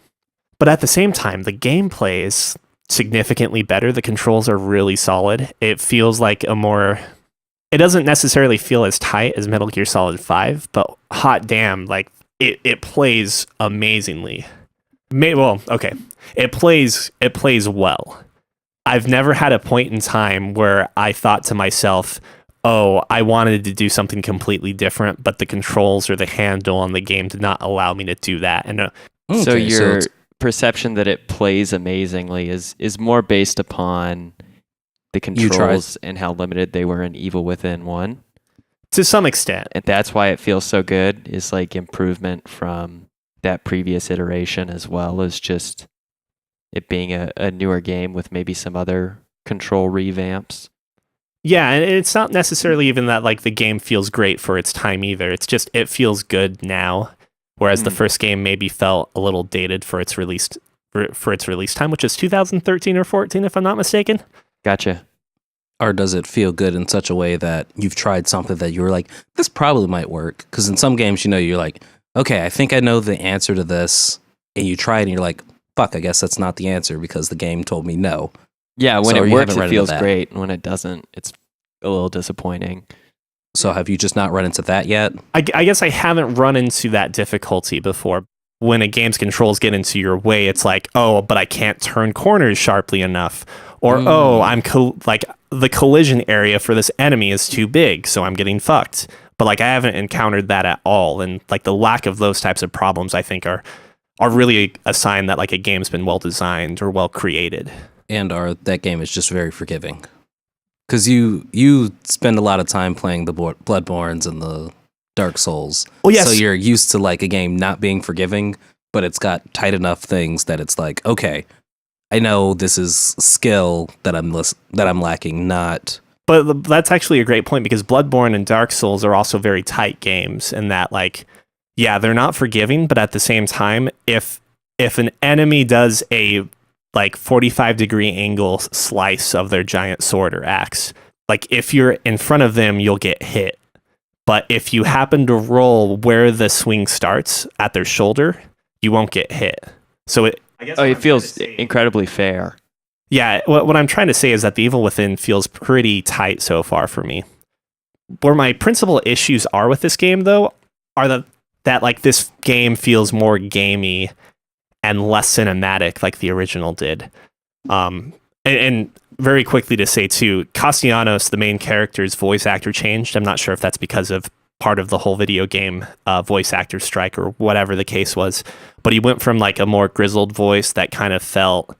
[SPEAKER 2] But at the same time, the gameplay is significantly better. The controls are really solid. It feels like it doesn't necessarily feel as tight as Metal Gear Solid 5, but hot damn, like it plays amazingly. It plays well. I've never had a point in time where I thought to myself, oh, I wanted to do something completely different, but the controls or the handle on the game did not allow me to do that. And
[SPEAKER 1] so your perception that it plays amazingly is more based upon the controls and how limited they were in Evil Within 1?
[SPEAKER 2] To some extent.
[SPEAKER 1] And that's why it feels so good, is like improvement from that previous iteration, as well as just it being a newer game with maybe some other control revamps.
[SPEAKER 2] Yeah, and it's not necessarily even that like the game feels great for its time either. It's just it feels good now, whereas the first game maybe felt a little dated for its release time, which is 2013 or 14, if I'm not mistaken.
[SPEAKER 1] Gotcha.
[SPEAKER 3] Or does it feel good in such a way that you've tried something that you were like, this probably might work? Because in some games, you're like, okay, I think I know the answer to this, and you try it and you're like, fuck, I guess that's not the answer because the game told me no.
[SPEAKER 1] Yeah, when
[SPEAKER 3] So
[SPEAKER 1] it
[SPEAKER 3] you
[SPEAKER 1] works,
[SPEAKER 3] haven't
[SPEAKER 1] it
[SPEAKER 3] run
[SPEAKER 1] feels
[SPEAKER 3] into that.
[SPEAKER 1] great. And when it doesn't, it's a little disappointing.
[SPEAKER 3] So have you just not run into that yet?
[SPEAKER 2] I guess I haven't run into that difficulty before. When a game's controls get into your way, it's like, oh, but I can't turn corners sharply enough. Or, oh, I'm like the collision area for this enemy is too big, so I'm getting fucked. But like I haven't encountered that at all. And like the lack of those types of problems, I think are really a sign that like a game's been well designed or well created.
[SPEAKER 3] And that game is just very forgiving. Because you spend a lot of time playing the Bloodborns and the Dark Souls.
[SPEAKER 2] Oh, yes.
[SPEAKER 3] So you're used to like a game not being forgiving, but it's got tight enough things that it's like, okay, I know this is skill that I'm lacking, not...
[SPEAKER 2] But that's actually a great point because Bloodborne and Dark Souls are also very tight games in that like, yeah, they're not forgiving, but at the same time, if an enemy does a like 45-degree angle slice of their giant sword or axe, like if you're in front of them, you'll get hit. But if you happen to roll where the swing starts at their shoulder, you won't get hit. So it
[SPEAKER 1] feels incredibly fair.
[SPEAKER 2] Yeah, what I'm trying to say is that The Evil Within feels pretty tight so far for me. Where my principal issues are with this game, though, are that like this game feels more gamey and less cinematic like the original did. And very quickly to say, too, Castellanos, the main character's voice actor, changed. I'm not sure if that's because of part of the whole video game voice actor strike or whatever the case was. But he went from like a more grizzled voice that kind of felt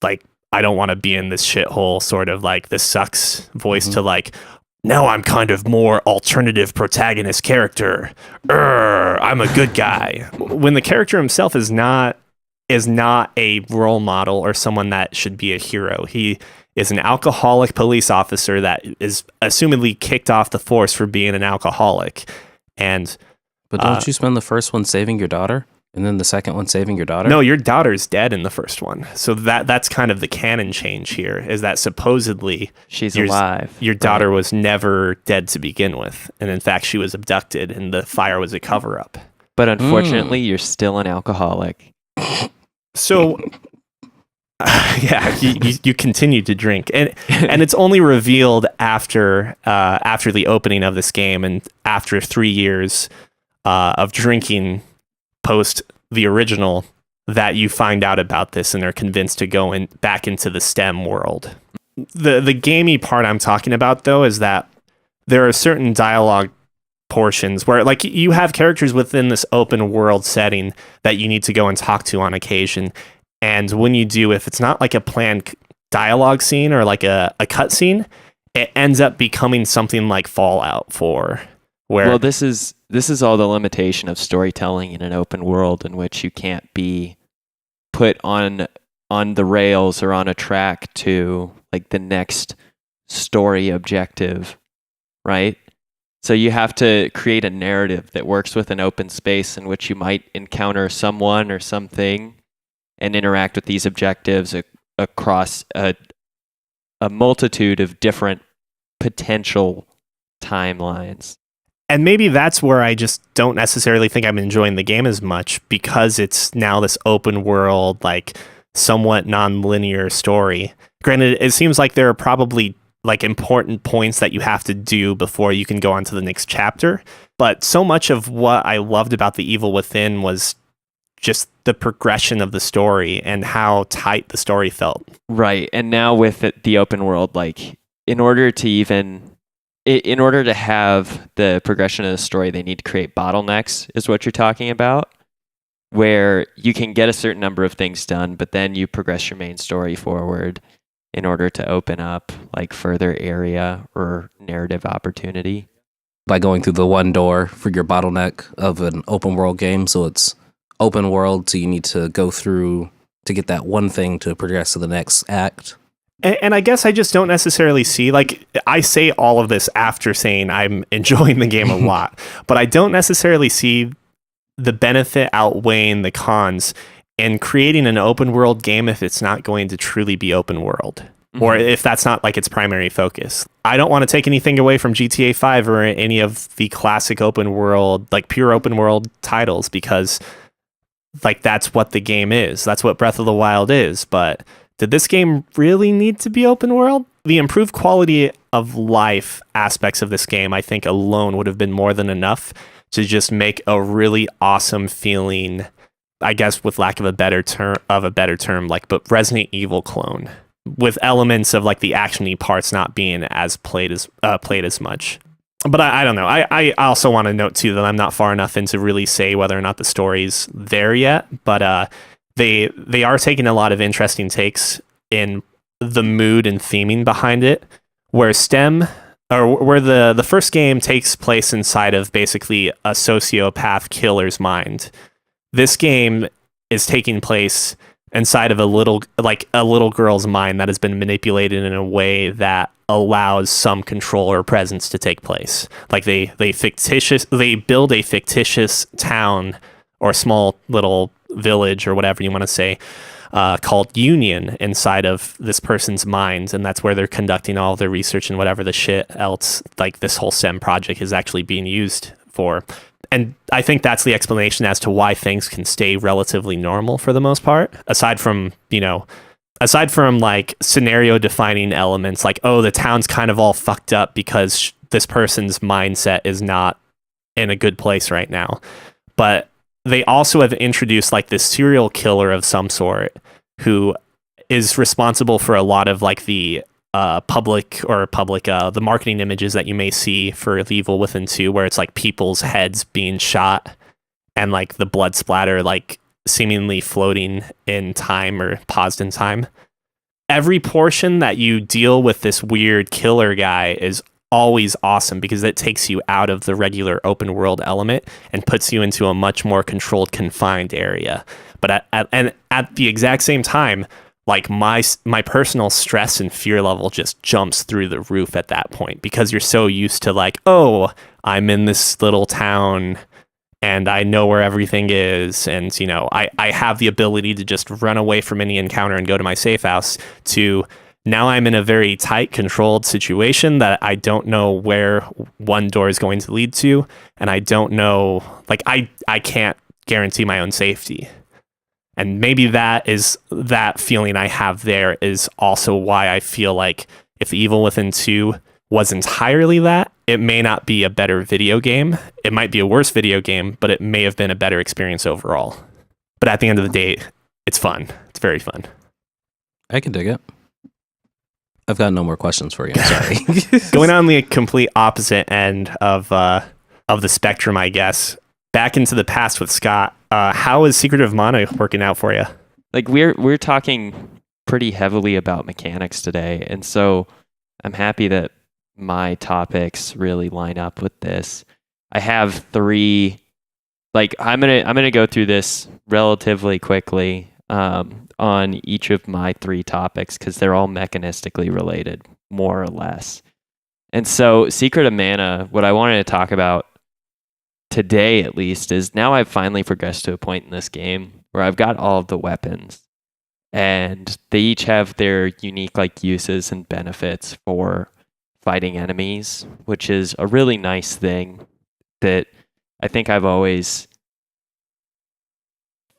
[SPEAKER 2] like, I don't want to be in this shithole, sort of like this sucks voice to like, now I'm kind of more alternative protagonist character. I'm a good guy. When the character himself is not a role model or someone that should be a hero. He is an alcoholic police officer that is assumedly kicked off the force for being an alcoholic. But
[SPEAKER 3] don't you spend the first one saving your daughter? And then the second one saving your daughter?
[SPEAKER 2] No, your daughter's dead in the first one. So that's kind of the canon change here, is that supposedly
[SPEAKER 1] she's alive.
[SPEAKER 2] Your daughter was never dead to begin with. And in fact, she was abducted and the fire was a cover-up.
[SPEAKER 1] But unfortunately, you're still an alcoholic.
[SPEAKER 2] So, yeah, you continue to drink. And it's only revealed after the opening of this game and after 3 years of drinking post the original that you find out about this and are convinced to go back into the STEM world. The gamey part I'm talking about, though, is that there are certain dialogue portions where like you have characters within this open world setting that you need to go and talk to on occasion. And when you do, if it's not like a planned dialogue scene or like a cut scene, it ends up becoming something like Fallout 4.
[SPEAKER 1] Well, this is all the limitation of storytelling in an open world in which you can't be put on the rails or on a track to like the next story objective, right? So you have to create a narrative that works with an open space in which you might encounter someone or something and interact with these objectives across a multitude of different potential timelines.
[SPEAKER 2] And maybe that's where I just don't necessarily think I'm enjoying the game as much because it's now this open world, like somewhat non-linear story. Granted, it seems like there are probably like important points that you have to do before you can go on to the next chapter. But so much of what I loved about The Evil Within was just the progression of the story and how tight the story felt.
[SPEAKER 1] Right. And now with the open world, like in order to have the progression of the story, they need to create bottlenecks, is what you're talking about, where you can get a certain number of things done, but then you progress your main story forward in order to open up like further area or narrative opportunity.
[SPEAKER 3] By going through the one door for your bottleneck of an open world game. So it's open world, so you need to go through to get that one thing to progress to the next act.
[SPEAKER 2] And I guess I just don't necessarily see, like, I say all of this after saying I'm enjoying the game a lot, but I don't necessarily see the benefit outweighing the cons in creating an open world game if it's not going to truly be open world. Or if that's not like its primary focus. I don't want to take anything away from GTA 5 or any of the classic open world, like pure open world titles, because like that's what the game is. That's what Breath of the Wild is. But did this game really need to be open world? The improved quality of life aspects of this game, I think alone would have been more than enough to just make a really awesome feeling, I guess with lack of a better term, like but Resident Evil clone, with elements of like the actiony parts not being as played as much. But I don't know. I also want to note too that I'm not far enough in to really say whether or not the story's there yet. But they are taking a lot of interesting takes in the mood and theming behind it. Where the first game takes place inside of basically a sociopath killer's mind. This game is taking place inside of a little girl's mind that has been manipulated in a way that allows some control or presence to take place. Like they build a fictitious town or small little village or whatever you want to say, called Union inside of this person's mind, and that's where they're conducting all of their research and whatever the shit else like this whole STEM project is actually being used for. And I think that's the explanation as to why things can stay relatively normal for the most part, aside from like scenario defining elements like, oh, the town's kind of all fucked up because this person's mindset is not in a good place right now. But they also have introduced like this serial killer of some sort who is responsible for a lot of like the the marketing images that you may see for The Evil Within 2, where it's like people's heads being shot and like the blood splatter like seemingly floating in time or paused in time. Every portion that you deal with this weird killer guy is always awesome because it takes you out of the regular open world element and puts you into a much more controlled, confined area. But at the exact same time, like my personal stress and fear level just jumps through the roof at that point because you're so used to like, oh, I'm in this little town and I know where everything is. And, you know, I have the ability to just run away from any encounter and go to my safe house, to now I'm in a very tight, controlled situation that I don't know where one door is going to lead to. And I don't know, like, I can't guarantee my own safety. And maybe that feeling I have there is also why I feel like if The Evil Within 2 was entirely that, it may not be a better video game. It might be a worse video game, but it may have been a better experience overall. But at the end of the day, it's fun. It's very fun.
[SPEAKER 3] I can dig it. I've got no more questions for you. I'm sorry.
[SPEAKER 2] Going on the complete opposite end of the spectrum, I guess. Back into the past with Scott. How is Secret of Mana working out for you?
[SPEAKER 1] Like we're talking pretty heavily about mechanics today, and so I'm happy that my topics really line up with this. I have 3. Like I'm gonna go through this relatively quickly on each of my 3 topics because they're all mechanistically related, more or less. And so, Secret of Mana, what I wanted to talk about today at least is now I've finally progressed to a point in this game where I've got all of the weapons and they each have their unique like uses and benefits for fighting enemies, which is a really nice thing that I think I've always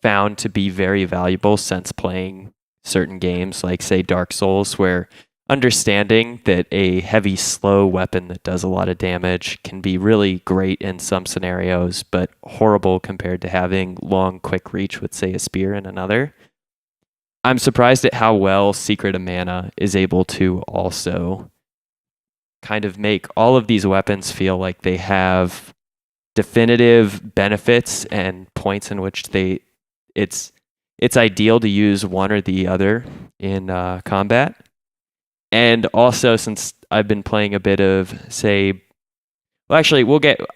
[SPEAKER 1] found to be very valuable since playing certain games like say Dark Souls, where understanding that a heavy, slow weapon that does a lot of damage can be really great in some scenarios, but horrible compared to having long, quick reach with, say, a spear in another. I'm surprised at how well Secret of Mana is able to also kind of make all of these weapons feel like they have definitive benefits and points in which it's ideal to use one or the other in combat. And also, since I've been playing a bit of, say, well, actually,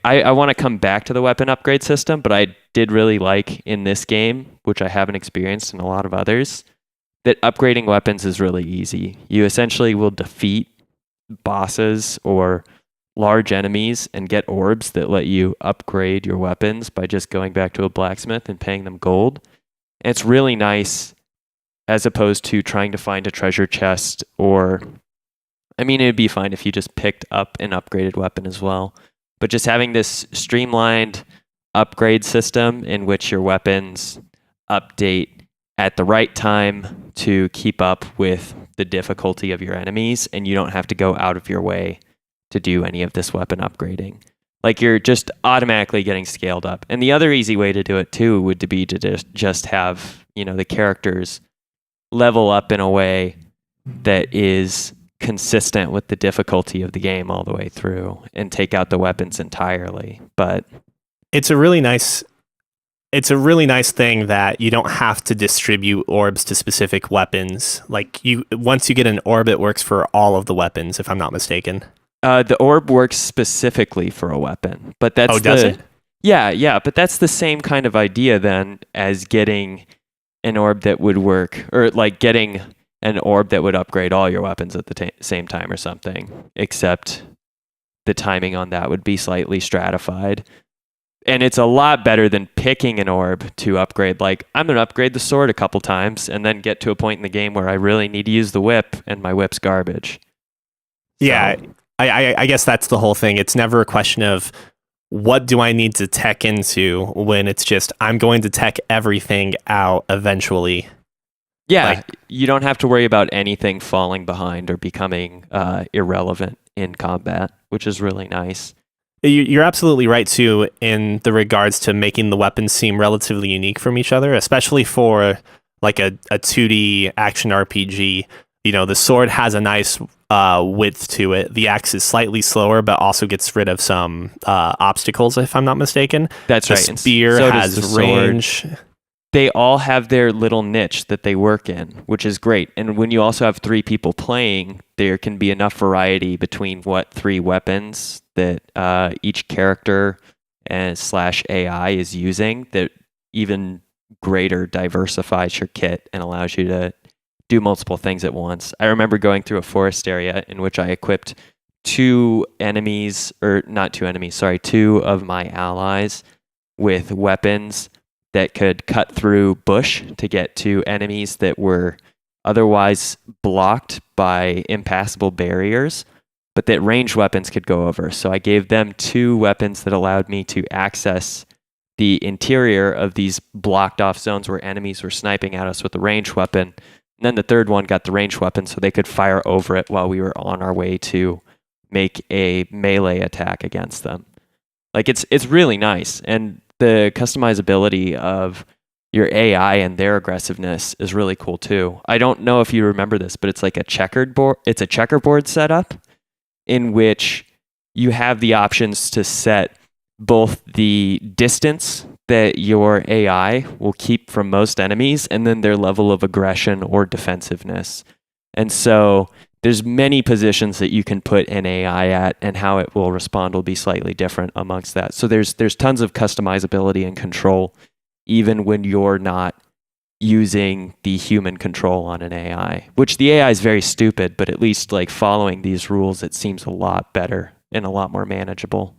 [SPEAKER 1] I want to come back to the weapon upgrade system, but I did really like in this game, which I haven't experienced in a lot of others, that upgrading weapons is really easy. You essentially will defeat bosses or large enemies and get orbs that let you upgrade your weapons by just going back to a blacksmith and paying them gold. And it's really nice as opposed to trying to find a treasure chest or, I mean, it'd be fine if you just picked up an upgraded weapon as well. But just having this streamlined upgrade system in which your weapons update at the right time to keep up with the difficulty of your enemies, and you don't have to go out of your way to do any of this weapon upgrading. Like, you're just automatically getting scaled up. And the other easy way to do it too would be to just have, the characters level up in a way that is consistent with the difficulty of the game all the way through and take out the weapons entirely. But
[SPEAKER 2] it's a really nice thing that you don't have to distribute orbs to specific weapons. Like, once you get an orb, it works for all of the weapons, if I'm not mistaken.
[SPEAKER 1] The orb works specifically for a weapon, but that's
[SPEAKER 2] does it?
[SPEAKER 1] Yeah, but that's the same kind of idea then as getting an orb that would work, or like getting an orb that would upgrade all your weapons at the same time or something, except the timing on that would be slightly stratified. And it's a lot better than picking an orb to upgrade. Like, I'm going to upgrade the sword a couple times and then get to a point in the game where I really need to use the whip and my whip's garbage.
[SPEAKER 2] Yeah, I guess that's the whole thing. It's never a question of what do I need to tech into when it's just I'm going to tech everything out eventually.
[SPEAKER 1] Yeah, you don't have to worry about anything falling behind or becoming irrelevant in combat, which is really nice.
[SPEAKER 2] You're absolutely right, too, in the regards to making the weapons seem relatively unique from each other, especially for like a 2D action RPG. The sword has a nice width to it. The axe is slightly slower, but also gets rid of some obstacles, if I'm not mistaken.
[SPEAKER 1] That's right.
[SPEAKER 2] The spear has range.
[SPEAKER 1] They all have their little niche that they work in, which is great. And when you also have 3 people playing, there can be enough variety between what 3 weapons that each character and / AI is using that even greater diversifies your kit and allows you to do multiple things at once. I remember going through a forest area in which I equipped 2 of my allies with weapons that could cut through bush to get to enemies that were otherwise blocked by impassable barriers, but that ranged weapons could go over. So I gave them 2 weapons that allowed me to access the interior of these blocked off zones where enemies were sniping at us with a ranged weapon. And then the third one got the ranged weapon so they could fire over it while we were on our way to make a melee attack against them. Like, it's really nice. And the customizability of your AI and their aggressiveness is really cool too. I don't know if you remember this, but it's like a checkerboard setup in which you have the options to set both the distance that your AI will keep from most enemies and then their level of aggression or defensiveness. And so there's many positions that you can put an AI at, and how it will respond will be slightly different amongst that. So there's tons of customizability and control, even when you're not using the human control on an AI, which the AI is very stupid, but at least like following these rules, it seems a lot better and a lot more manageable.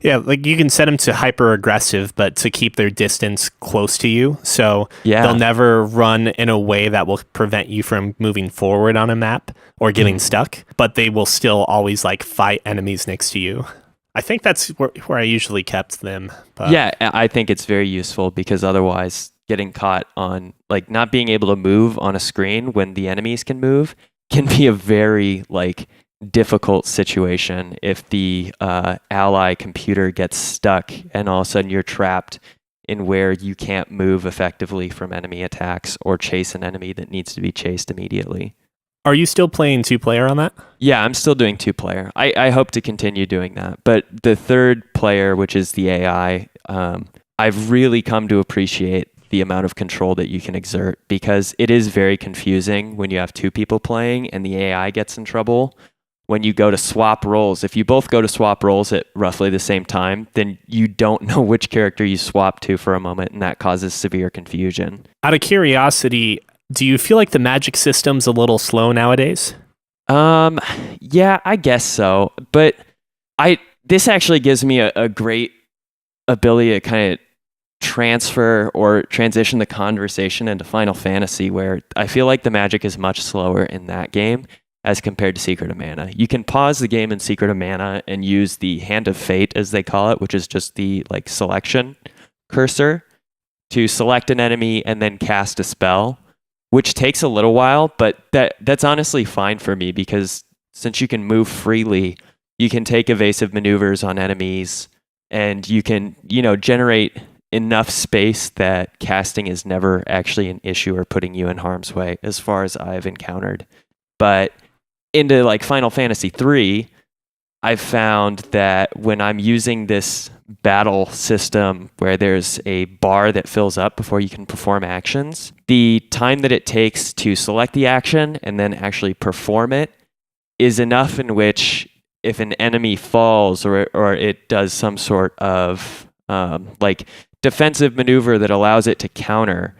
[SPEAKER 2] Yeah, like you can set them to hyper aggressive, but to keep their distance close to you. So they'll never run in a way that will prevent you from moving forward on a map or getting stuck, but they will still always like fight enemies next to you. I think that's where I usually kept them. But.
[SPEAKER 1] Yeah, I think it's very useful because otherwise getting caught on like not being able to move on a screen when the enemies can move can be a very like difficult situation if the ally computer gets stuck and all of a sudden you're trapped in where you can't move effectively from enemy attacks or chase an enemy that needs to be chased immediately.
[SPEAKER 2] Are you still playing 2-player on that?
[SPEAKER 1] Yeah, I'm still doing 2-player. I hope to continue doing that. But the 3rd player, which is the AI, I've really come to appreciate the amount of control that you can exert because it is very confusing when you have 2 people playing and the AI gets in trouble. When you go to swap roles, if you both go to swap roles at roughly the same time, then you don't know which character you swap to for a moment, and that causes severe confusion.
[SPEAKER 2] Out of curiosity, Do you feel like the magic system's a little slow nowadays?
[SPEAKER 1] Yeah, I guess so. But this actually gives me a great ability to kind of transfer or transition the conversation into Final Fantasy, where I feel like the magic is much slower in that game as compared to Secret of Mana. You can pause the game in Secret of Mana and use the Hand of Fate, as they call it, which is just the like selection cursor to select an enemy and then cast a spell, which takes a little while, but that's honestly fine for me because since you can move freely, you can take evasive maneuvers on enemies and you can, generate enough space that casting is never actually an issue or putting you in harm's way as far as I've encountered. But into like Final Fantasy 3, I've found that when I'm using this battle system where there's a bar that fills up before you can perform actions, the time that it takes to select the action and then actually perform it is enough in which if an enemy falls or it does some sort of like defensive maneuver that allows it to counter,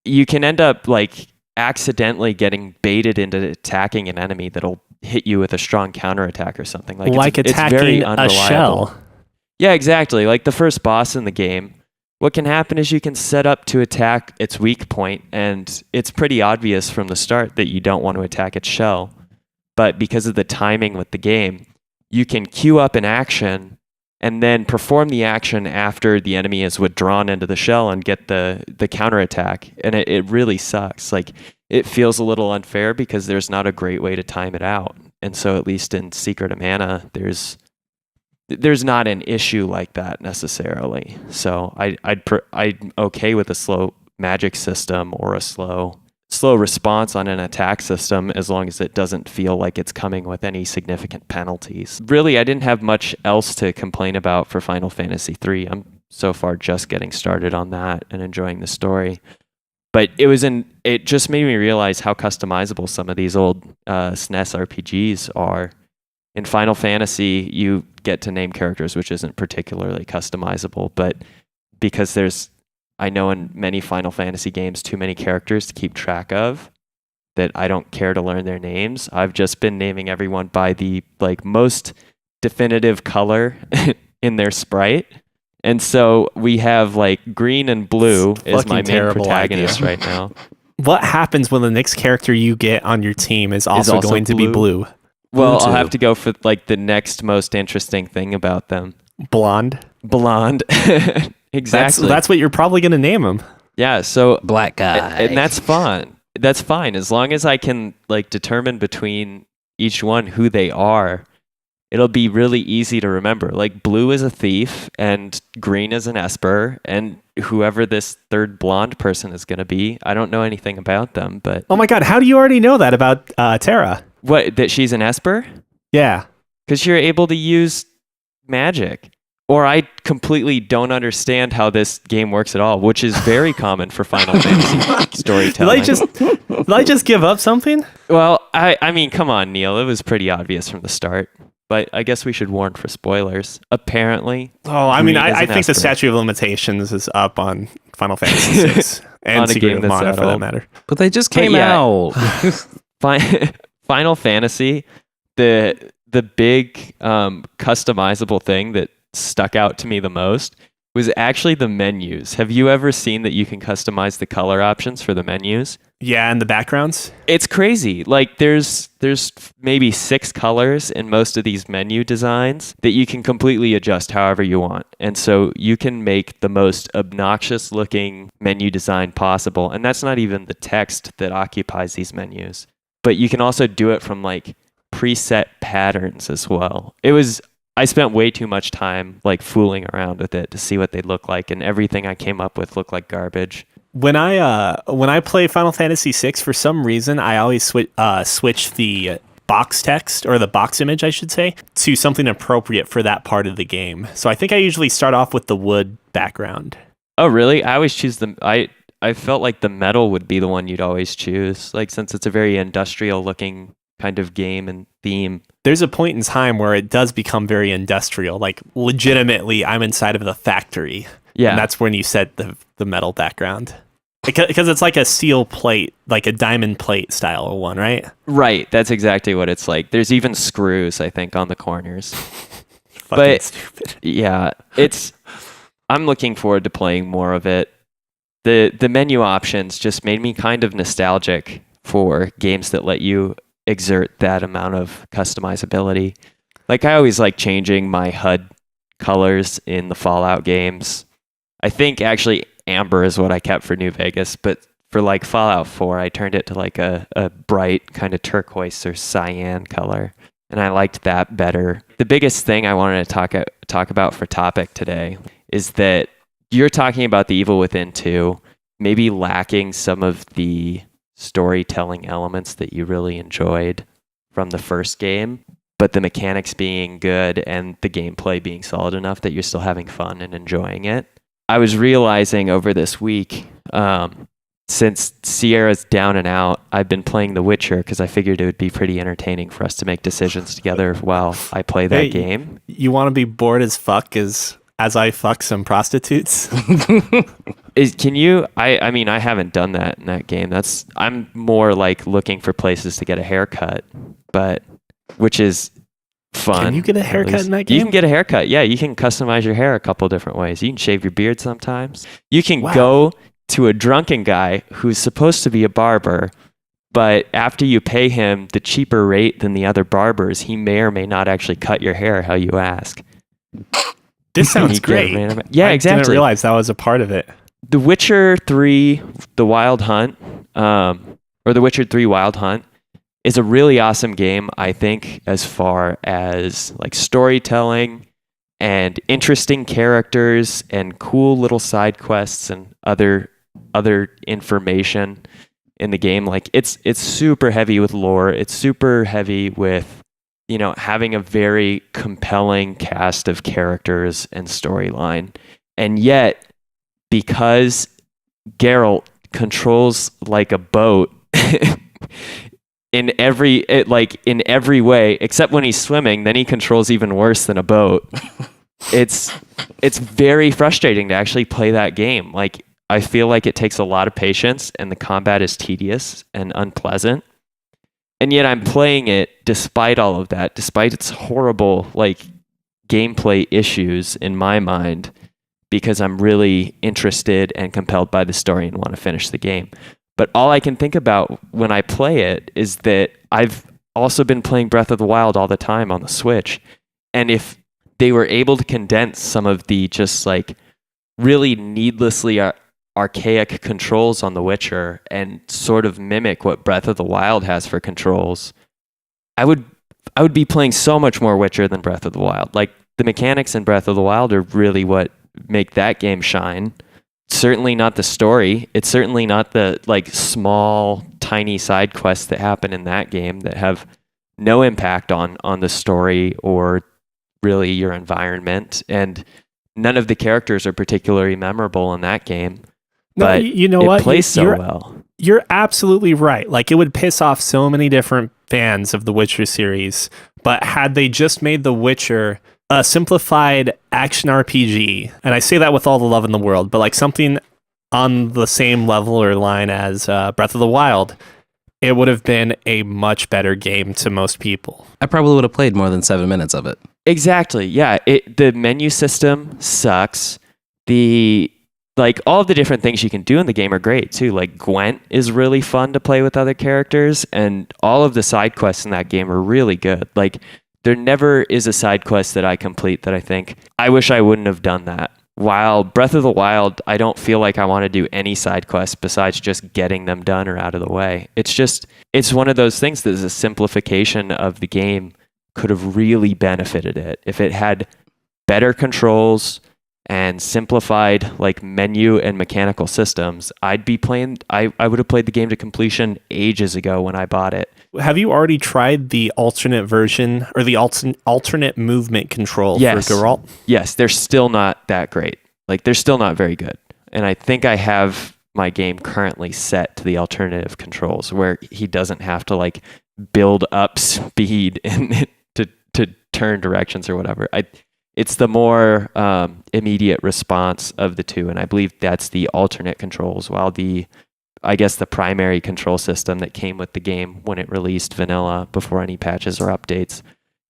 [SPEAKER 1] you can end up like accidentally getting baited into attacking an enemy that'll hit you with a strong counterattack or something.
[SPEAKER 2] Like
[SPEAKER 1] it's
[SPEAKER 2] attacking
[SPEAKER 1] very
[SPEAKER 2] a
[SPEAKER 1] unreliable.
[SPEAKER 2] shell.
[SPEAKER 1] Yeah, exactly. Like the first boss in the game, what can happen is you can set up to attack its weak point, and it's pretty obvious from the start that you don't want to attack its shell. But because of the timing with the game, you can queue up an action and then perform the action after the enemy is withdrawn into the shell and get the counterattack. And it really sucks. Like, it feels a little unfair because there's not a great way to time it out. And so at least in Secret of Mana, there's not an issue like that necessarily. So I'm okay with a slow magic system or a slow response on an attack system as long as it doesn't feel like it's coming with any significant penalties. Really, I didn't have much else to complain about for Final Fantasy 3. I'm so far just getting started on that and enjoying the story. But it just made me realize how customizable some of these old SNES RPGs are. In Final Fantasy, you get to name characters, which isn't particularly customizable, but because I know in many Final Fantasy games, too many characters to keep track of, that I don't care to learn their names. I've just been naming everyone by the like most definitive color in their sprite. And so we have like green and blue is my main protagonist right now.
[SPEAKER 2] What happens when the next character you get on your team is also going to be blue?
[SPEAKER 1] Well, I'll have to go for like the next most interesting thing about them.
[SPEAKER 2] Blonde.
[SPEAKER 1] Exactly.
[SPEAKER 2] That's what you're probably going to name him.
[SPEAKER 1] Yeah, so
[SPEAKER 3] black guy.
[SPEAKER 1] and that's fun. That's fine as long as I can like determine between each one who they are. It'll be really easy to remember. Like blue is a thief and green is an esper, and whoever this third blonde person is going to be, I don't know anything about them, but
[SPEAKER 2] oh my god, how do you already know that about Terra?
[SPEAKER 1] What, that she's an esper?
[SPEAKER 2] Yeah,
[SPEAKER 1] because you're able to use magic. Or I completely don't understand how this game works at all, which is very common for Final Fantasy storytelling.
[SPEAKER 2] Did I just give up something?
[SPEAKER 1] Well, I mean, come on, Neil. It was pretty obvious from the start. But I guess we should warn for spoilers. Apparently.
[SPEAKER 2] Oh, I mean, I think the statute of limitations is up on Final Fantasy VI and Secret of Mana for that matter.
[SPEAKER 3] But they just came out.
[SPEAKER 1] Final Fantasy, the big customizable thing that stuck out to me the most was actually the menus. Have you ever seen that you can customize the color options for the menus?
[SPEAKER 2] Yeah, and the backgrounds?
[SPEAKER 1] It's crazy. Like there's maybe 6 colors in most of these menu designs that you can completely adjust however you want. And so you can make the most obnoxious looking menu design possible. And that's not even the text that occupies these menus. But you can also do it from like preset patterns as well. I spent way too much time like fooling around with it to see what they look like, and everything I came up with looked like garbage.
[SPEAKER 2] When I play Final Fantasy VI, for some reason, I always switch the box text, or the box image, I should say, to something appropriate for that part of the game. So I think I usually start off with the wood background.
[SPEAKER 1] Oh, really? I always choose I felt like the metal would be the one you'd always choose, like since it's a very industrial looking kind of game and theme.
[SPEAKER 2] There's a point in time where it does become very industrial. Like legitimately, I'm inside of the factory.
[SPEAKER 1] Yeah.
[SPEAKER 2] And that's when you set the metal background. Because it's like a steel plate, like a diamond plate style one, right?
[SPEAKER 1] Right, that's exactly what it's like. There's even screws, I think, on the corners.
[SPEAKER 2] Fucking stupid.
[SPEAKER 1] Yeah, I'm looking forward to playing more of it. The menu options just made me kind of nostalgic for games that let you exert that amount of customizability. Like, I always like changing my HUD colors in the Fallout games. I think actually amber is what I kept for New Vegas, but for like Fallout 4, I turned it to like a bright kind of turquoise or cyan color, and I liked that better. The biggest thing I wanted to talk about for topic today is that you're talking about the Evil Within 2, maybe lacking some of the storytelling elements that you really enjoyed from the first game, but the mechanics being good and the gameplay being solid enough that you're still having fun and enjoying it. I was realizing over this week, since Sierra's down and out, I've been playing The Witcher because I figured it would be pretty entertaining for us to make decisions together while I play that game.
[SPEAKER 2] You want to be bored as fuck as I fuck some prostitutes?
[SPEAKER 1] Can you? I mean, I haven't done that in that game. I'm more like looking for places to get a haircut, which is fun.
[SPEAKER 2] Can you get a haircut in that game?
[SPEAKER 1] You can get a haircut. Yeah, you can customize your hair a couple different ways. You can shave your beard sometimes. You can go to a drunken guy who's supposed to be a barber, but after you pay him the cheaper rate than the other barbers, he may or may not actually cut your hair how you ask.
[SPEAKER 2] This sounds great.
[SPEAKER 1] Yeah, exactly.
[SPEAKER 2] I didn't realize that was a part of it.
[SPEAKER 1] The Witcher 3, The Wild Hunt, or The Witcher 3 Wild Hunt, is a really awesome game, I think, as far as like storytelling and interesting characters and cool little side quests and other information in the game. Like it's super heavy with lore. It's super heavy with, having a very compelling cast of characters and storyline. And yet, because Geralt controls like a boat in every way, except when he's swimming, then he controls even worse than a boat. It's very frustrating to actually play that game. Like, I feel like it takes a lot of patience and the combat is tedious and unpleasant. And yet I'm playing it despite all of that, despite its horrible like gameplay issues in my mind, because I'm really interested and compelled by the story and want to finish the game. But all I can think about when I play it is that I've also been playing Breath of the Wild all the time on the Switch. And if they were able to condense some of the just like really needlessly archaic controls on The Witcher and sort of mimic what Breath of the Wild has for controls, I would be playing so much more Witcher than Breath of the Wild. Like, the mechanics in Breath of the Wild are really what make that game shine. Certainly not the story. It's certainly not the like small, tiny side quests that happen in that game that have no impact on the story or really your environment. And none of the characters are particularly memorable in that game. But
[SPEAKER 2] you know what?
[SPEAKER 1] It plays so well.
[SPEAKER 2] You're absolutely right. Like, it would piss off so many different fans of the Witcher series. But had they just made The Witcher a simplified action RPG, and I say that with all the love in the world, but like something on the same level or line as Breath of the Wild, it would have been a much better game to most people.
[SPEAKER 3] I probably would have played more than 7 minutes of it.
[SPEAKER 1] Exactly. Yeah. The menu system sucks. All of the different things you can do in the game are great too. Like, Gwent is really fun to play with other characters, and all of the side quests in that game are really good. Like, there never is a side quest that I complete that I think, I wish I wouldn't have done that. While Breath of the Wild, I don't feel like I want to do any side quests besides just getting them done or out of the way. It's one of those things that is a simplification of the game could have really benefited it. If it had better controls and simplified like menu and mechanical systems, I would have played the game to completion ages ago when I bought it.
[SPEAKER 2] Have you already tried the alternate version or the alternate movement control for Geralt?
[SPEAKER 1] Yes, they're still not that great. Like, they're still not very good. And I think I have my game currently set to the alternative controls where he doesn't have to like build up speed and to turn directions or whatever. It's the more immediate response of the two, and I believe that's the alternate controls, while I guess the primary control system that came with the game when it released vanilla before any patches or updates,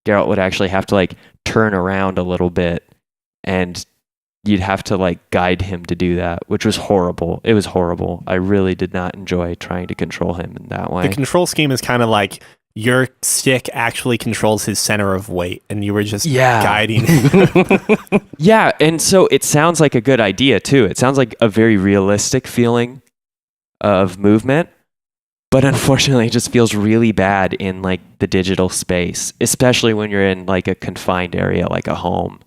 [SPEAKER 1] Geralt would actually have to like turn around a little bit, and you'd have to like guide him to do that, which was horrible. It was horrible. I really did not enjoy trying to control him in that way.
[SPEAKER 2] The control scheme is kind of like your stick actually controls his center of weight, and you were just guiding.
[SPEAKER 1] Yeah, and so it sounds like a good idea too. It sounds like a very realistic feeling of movement, but unfortunately it just feels really bad in like the digital space, especially when you're in like a confined area like a home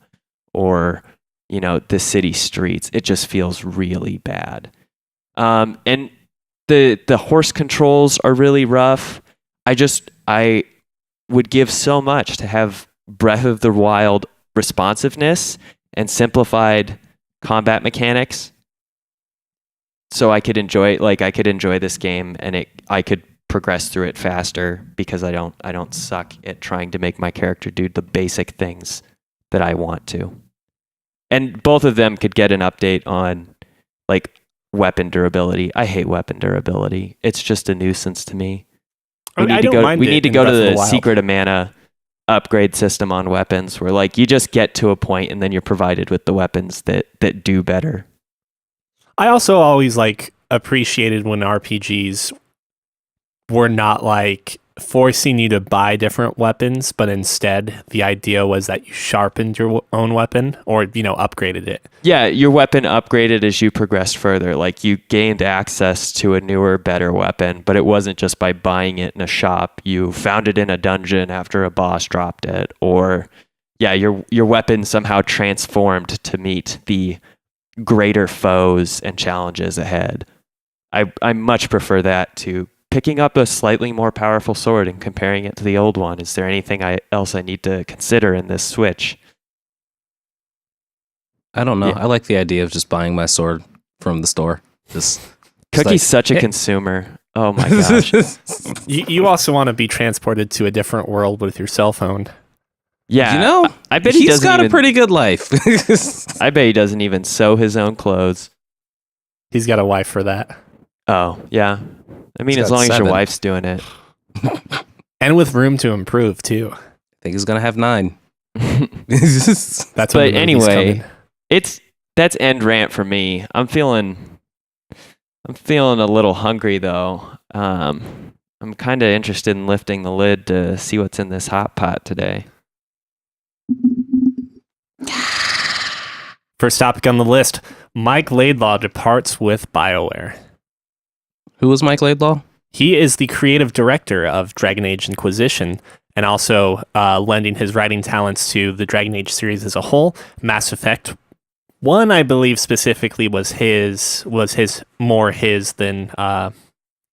[SPEAKER 1] or, you know, the city streets. It just feels really bad. And the horse controls are really rough. I would give so much to have Breath of the Wild responsiveness and simplified combat mechanics, so I could enjoy this game, and I could progress through it faster because I don't suck at trying to make my character do the basic things that I want to. And both of them could get an update on like weapon durability. I hate weapon durability. It's just a nuisance to me. We need to go to the Secret of Mana upgrade system on weapons where like you just get to a point and then you're provided with the weapons that do better.
[SPEAKER 2] I also always like appreciated when RPGs were not like forcing you to buy different weapons, but instead the idea was that you sharpened your own weapon or, you know, upgraded it.
[SPEAKER 1] Yeah, your weapon upgraded as you progressed further. Like you gained access to a newer, better weapon, but it wasn't just by buying it in a shop. You found it in a dungeon after a boss dropped it, or your weapon somehow transformed to meet the greater foes and challenges ahead. I much prefer that to picking up a slightly more powerful sword and comparing it to the old one. Is there anything else I need to consider in this switch?
[SPEAKER 3] I don't know.
[SPEAKER 1] Yeah.
[SPEAKER 3] I like the idea of just buying my sword from the store.
[SPEAKER 1] Cookie's such a consumer. Oh my gosh.
[SPEAKER 2] You also want to be transported to a different world with your cell phone.
[SPEAKER 1] Yeah.
[SPEAKER 3] You know,
[SPEAKER 1] I bet
[SPEAKER 3] he's got a pretty good life.
[SPEAKER 1] I bet he doesn't even sew his own clothes.
[SPEAKER 2] He's got a wife for that.
[SPEAKER 1] Oh, yeah. I mean,
[SPEAKER 3] He's
[SPEAKER 1] as
[SPEAKER 3] got
[SPEAKER 1] long as
[SPEAKER 3] 7.
[SPEAKER 1] your wife's doing it.
[SPEAKER 2] And with room to improve, too.
[SPEAKER 3] I think he's going to have 9.
[SPEAKER 2] That's
[SPEAKER 1] But
[SPEAKER 2] when the movie's
[SPEAKER 1] anyway,
[SPEAKER 2] coming.
[SPEAKER 1] that's end rant for me. I'm feeling a little hungry though. I'm kind of interested in lifting the lid to see what's in this hot pot today.
[SPEAKER 2] First topic on the list, Mike Laidlaw departs with BioWare.
[SPEAKER 3] Who was Mike Laidlaw?
[SPEAKER 2] He is the creative director of Dragon Age Inquisition, and also lending his writing talents to the Dragon Age series as a whole. Mass Effect 1, I believe specifically was more his than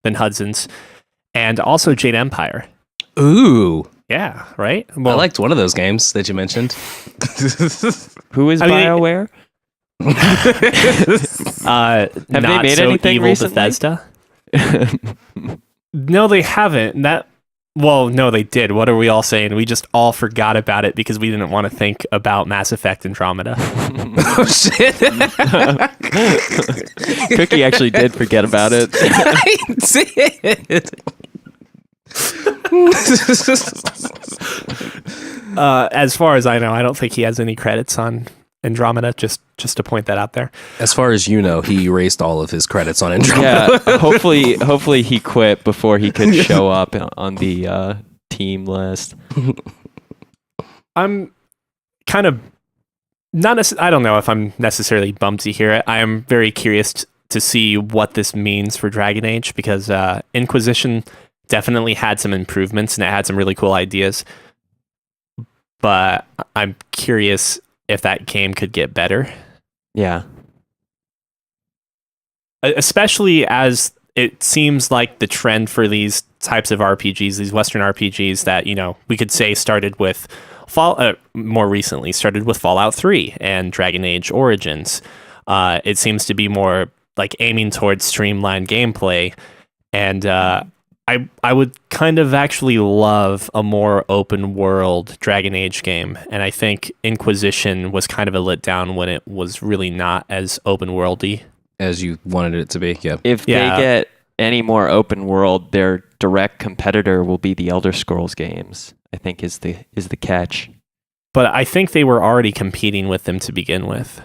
[SPEAKER 2] Hudson's, and also Jade Empire.
[SPEAKER 3] Ooh.
[SPEAKER 2] Yeah, right?
[SPEAKER 3] I liked one of those games that you mentioned.
[SPEAKER 1] Who is BioWare?
[SPEAKER 2] Have
[SPEAKER 1] they made anything
[SPEAKER 2] evil
[SPEAKER 1] recently?
[SPEAKER 2] Bethesda? No, they haven't. No, they did. What are we all saying? We just all forgot about it because we didn't want to think about Mass Effect Andromeda.
[SPEAKER 3] Oh, shit.
[SPEAKER 1] Cookie actually did forget about it.
[SPEAKER 3] I did.
[SPEAKER 2] As far as I know, I don't think he has any credits on Andromeda, just to point that out there.
[SPEAKER 3] As far as you know, he erased all of his credits on Andromeda.
[SPEAKER 1] Yeah, hopefully he quit before he could show up on the team list.
[SPEAKER 2] I'm kind of I don't know if I'm necessarily bummed to hear it. I am very curious to see what this means for Dragon Age, because Inquisition definitely had some improvements and it had some really cool ideas. But I'm curious if that game could get better.
[SPEAKER 1] Yeah.
[SPEAKER 2] Especially as it seems like the trend for these types of RPGs, these Western RPGs that, you know, we could say started with more recently started with Fallout 3 and Dragon Age Origins. It seems to be more like aiming towards streamlined gameplay. And I I would kind of actually love a more open world Dragon Age game, and I think Inquisition was kind of a letdown when it was really not as open worldy
[SPEAKER 3] as you wanted it to be. Yeah.
[SPEAKER 1] If they get any more open world, their direct competitor will be the Elder Scrolls games, I think is the catch.
[SPEAKER 2] But I think they were already competing with them to begin with.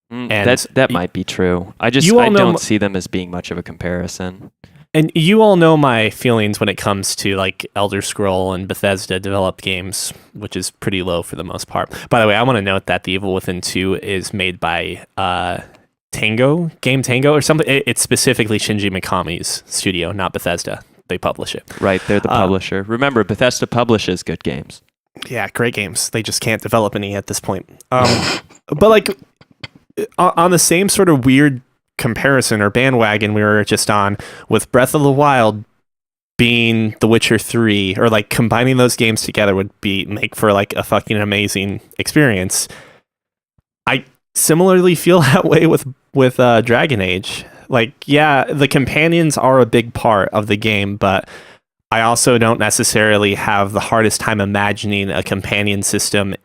[SPEAKER 1] And that might be true. I don't see them as being much of a comparison.
[SPEAKER 2] And you all know my feelings when it comes to like Elder Scroll and Bethesda developed games, which is pretty low for the most part. By the way, I want to note that The Evil Within 2 is made by Tango or something. It's specifically Shinji Mikami's studio, not Bethesda. They publish it.
[SPEAKER 1] Right, they're the publisher. Remember, Bethesda publishes good games.
[SPEAKER 2] Yeah, great games. They just can't develop any at this point. But like on the same sort of weird comparison or bandwagon we were just on with Breath of the Wild being The Witcher 3, or like combining those games together would make for like a fucking amazing experience. I similarly feel that way with Dragon Age. Like, yeah, the companions are a big part of the game, but I also don't necessarily have the hardest time imagining a companion system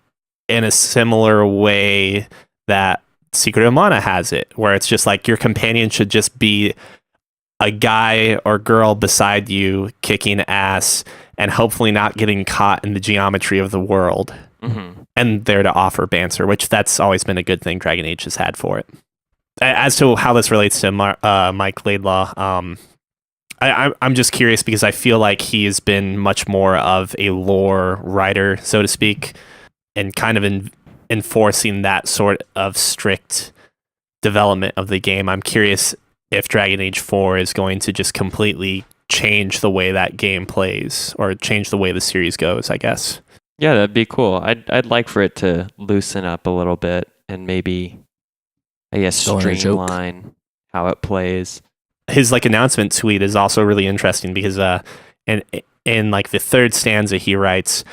[SPEAKER 2] in a similar way that Secret of Mana has it, where it's just like your companion should just be a guy or girl beside you kicking ass and hopefully not getting caught in the geometry of the world, and there to offer banter, which that's always been a good thing Dragon Age has had for it. As to how this relates to Mike Laidlaw, I'm just curious because I feel like he has been much more of a lore writer, so to speak, and kind of enforcing that sort of strict development of the game. I'm curious if Dragon Age 4 is going to just completely change the way that game plays, or change the way the series goes, I guess.
[SPEAKER 1] Yeah, that'd be cool. I'd like for it to loosen up a little bit and maybe, I guess, streamline how it plays.
[SPEAKER 2] His like announcement tweet is also really interesting because in like the third stanza he writes,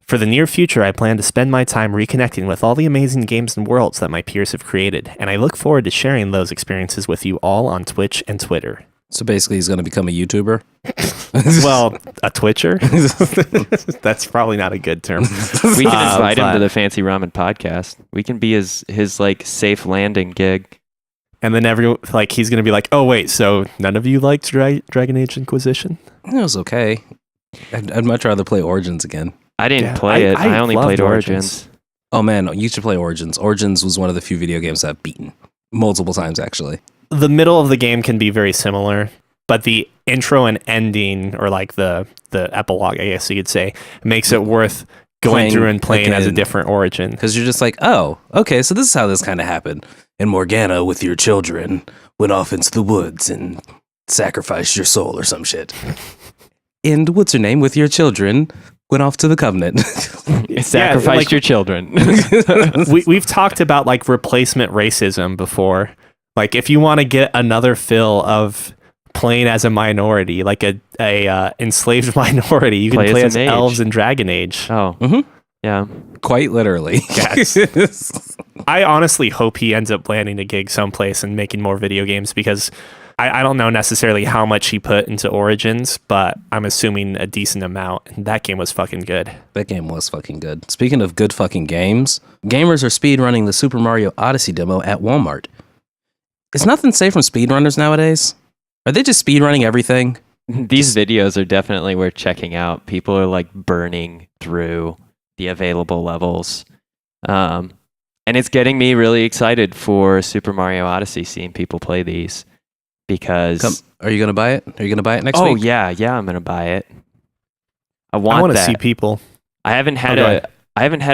[SPEAKER 2] "For the near future, I plan to spend my time reconnecting with all the amazing games and worlds that my peers have created, and I look forward to sharing those experiences with you all on Twitch and Twitter."
[SPEAKER 3] So basically, he's going to become a YouTuber?
[SPEAKER 2] Well, a Twitcher? That's probably not a good term.
[SPEAKER 1] We can invite him to the Fancy Ramen podcast. We can be his like safe landing gig.
[SPEAKER 2] And then he's going to be like, "Oh wait, so none of you liked Dragon Age Inquisition?"
[SPEAKER 3] It was okay. I'd much rather play Origins again.
[SPEAKER 1] I didn't play it. I only played Origins.
[SPEAKER 3] Oh man, you should play Origins. Origins was one of the few video games I've beaten multiple times, actually.
[SPEAKER 2] The middle of the game can be very similar, but the intro and ending, or like the epilogue, I guess you could say, makes it worth going through and playing as a different Origin.
[SPEAKER 3] Because you're just like, oh, okay, so this is how this kind of happened. And Morgana with your children went off into the woods and sacrificed your soul or some shit. And what's her name with your children went off to the Covenant.
[SPEAKER 1] Sacrificed your children.
[SPEAKER 2] We've talked about like replacement racism before. Like if you want to get another fill of playing as a minority, like a enslaved minority, you can play as elves in Dragon Age.
[SPEAKER 1] Oh, yeah,
[SPEAKER 3] quite literally.
[SPEAKER 2] Yes. I honestly hope he ends up landing a gig someplace and making more video games, because I don't know necessarily how much he put into Origins, but I'm assuming a decent amount. And that game was fucking good.
[SPEAKER 3] That game was fucking good. Speaking of good fucking games, gamers are speedrunning the Super Mario Odyssey demo at Walmart. Is nothing safe from speedrunners nowadays? Are they just speedrunning everything?
[SPEAKER 1] These videos are definitely worth checking out. People are like burning through the available levels. And it's getting me really excited for Super Mario Odyssey, seeing people play these. Because
[SPEAKER 3] are you gonna buy it? Are you gonna buy it next week?
[SPEAKER 1] Oh yeah, I'm gonna buy it. I
[SPEAKER 2] want
[SPEAKER 1] to
[SPEAKER 2] see people.
[SPEAKER 1] I haven't had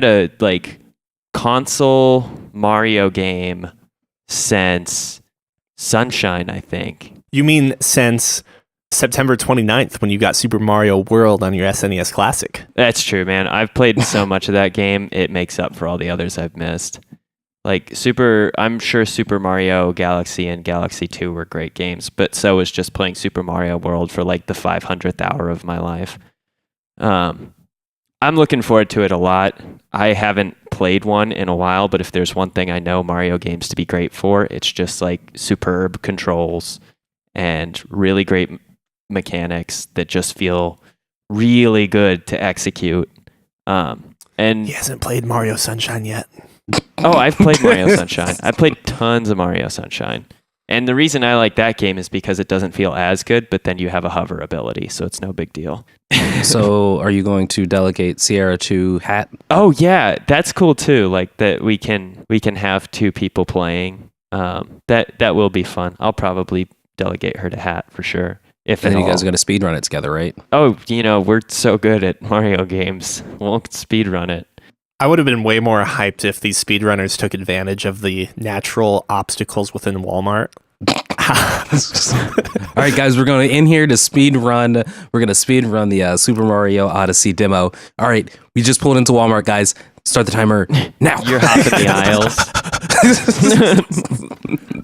[SPEAKER 1] a like console Mario game since Sunshine, I think.
[SPEAKER 2] You mean since September 29th, when you got Super Mario World on your SNES Classic?
[SPEAKER 1] That's true, man. I've played so much of that game, it makes up for all the others I've missed. Like I'm sure Super Mario Galaxy and Galaxy 2 were great games, but so was just playing Super Mario World for like the 500th hour of my life. I'm looking forward to it a lot. I haven't played one in a while, but if there's one thing I know Mario games to be great for, it's just like superb controls and really great mechanics that just feel really good to execute. And
[SPEAKER 2] He hasn't played Mario Sunshine yet.
[SPEAKER 1] oh, I've played Mario Sunshine. I played tons of Mario Sunshine. And the reason I like that game is because it doesn't feel as good, but then you have a hover ability, so it's no big deal.
[SPEAKER 3] So are you going to delegate Sierra to Hat?
[SPEAKER 1] Oh yeah, that's cool too. Like that we can have two people playing. That will be fun. I'll probably delegate her to Hat for sure. If
[SPEAKER 3] And
[SPEAKER 1] at
[SPEAKER 3] then you guys
[SPEAKER 1] all.
[SPEAKER 3] are going to speedrun it together, right?
[SPEAKER 1] Oh, we're so good at Mario games. We'll speedrun it.
[SPEAKER 2] I would have been way more hyped if these speedrunners took advantage of the natural obstacles within Walmart.
[SPEAKER 3] All right, guys, we're going in here to speed run. We're going to speed run the Super Mario Odyssey demo. All right, we just pulled into Walmart, guys. Start the timer now.
[SPEAKER 1] You're hopping the aisles.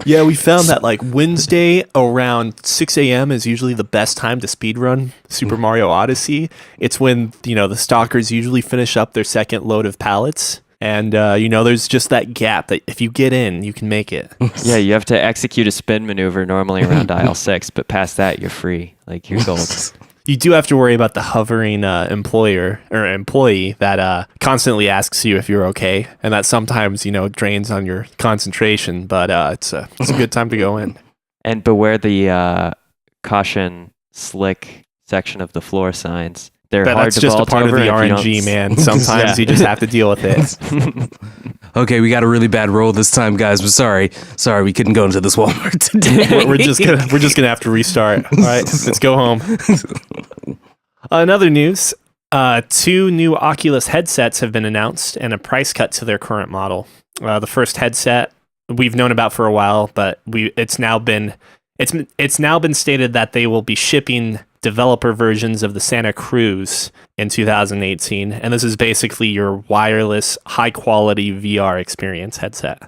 [SPEAKER 2] Yeah, we found that like Wednesday around 6 a.m. is usually the best time to speedrun Super Mario Odyssey. It's when, the stalkers usually finish up their second load of pallets. And, there's just that gap that if you get in, you can make it.
[SPEAKER 1] Yeah, you have to execute a spin maneuver normally around aisle 6, but past that, you're free. Like, you're gold.
[SPEAKER 2] You do have to worry about the hovering employee that constantly asks you if you're okay. And that sometimes, drains on your concentration. But it's a good time to go in.
[SPEAKER 1] And beware the caution slick section of the floor signs. They're hard
[SPEAKER 2] That's
[SPEAKER 1] to
[SPEAKER 2] just a
[SPEAKER 1] vault
[SPEAKER 2] part of
[SPEAKER 1] over
[SPEAKER 2] the
[SPEAKER 1] if you
[SPEAKER 2] RNG,
[SPEAKER 1] don't-
[SPEAKER 2] man. Sometimes
[SPEAKER 1] Yeah.
[SPEAKER 2] you just have to deal with it.
[SPEAKER 3] Okay, we got a really bad roll this time, guys. We're sorry. Sorry, we couldn't go into this Walmart today.
[SPEAKER 2] we're just gonna have to restart. All right, let's go home. Another news: 2 new Oculus headsets have been announced, and a price cut to their current model. The first headset we've known about for a while, but it's now been stated that they will be shipping developer versions of the Santa Cruz in 2018, and this is basically your wireless, high-quality VR experience headset.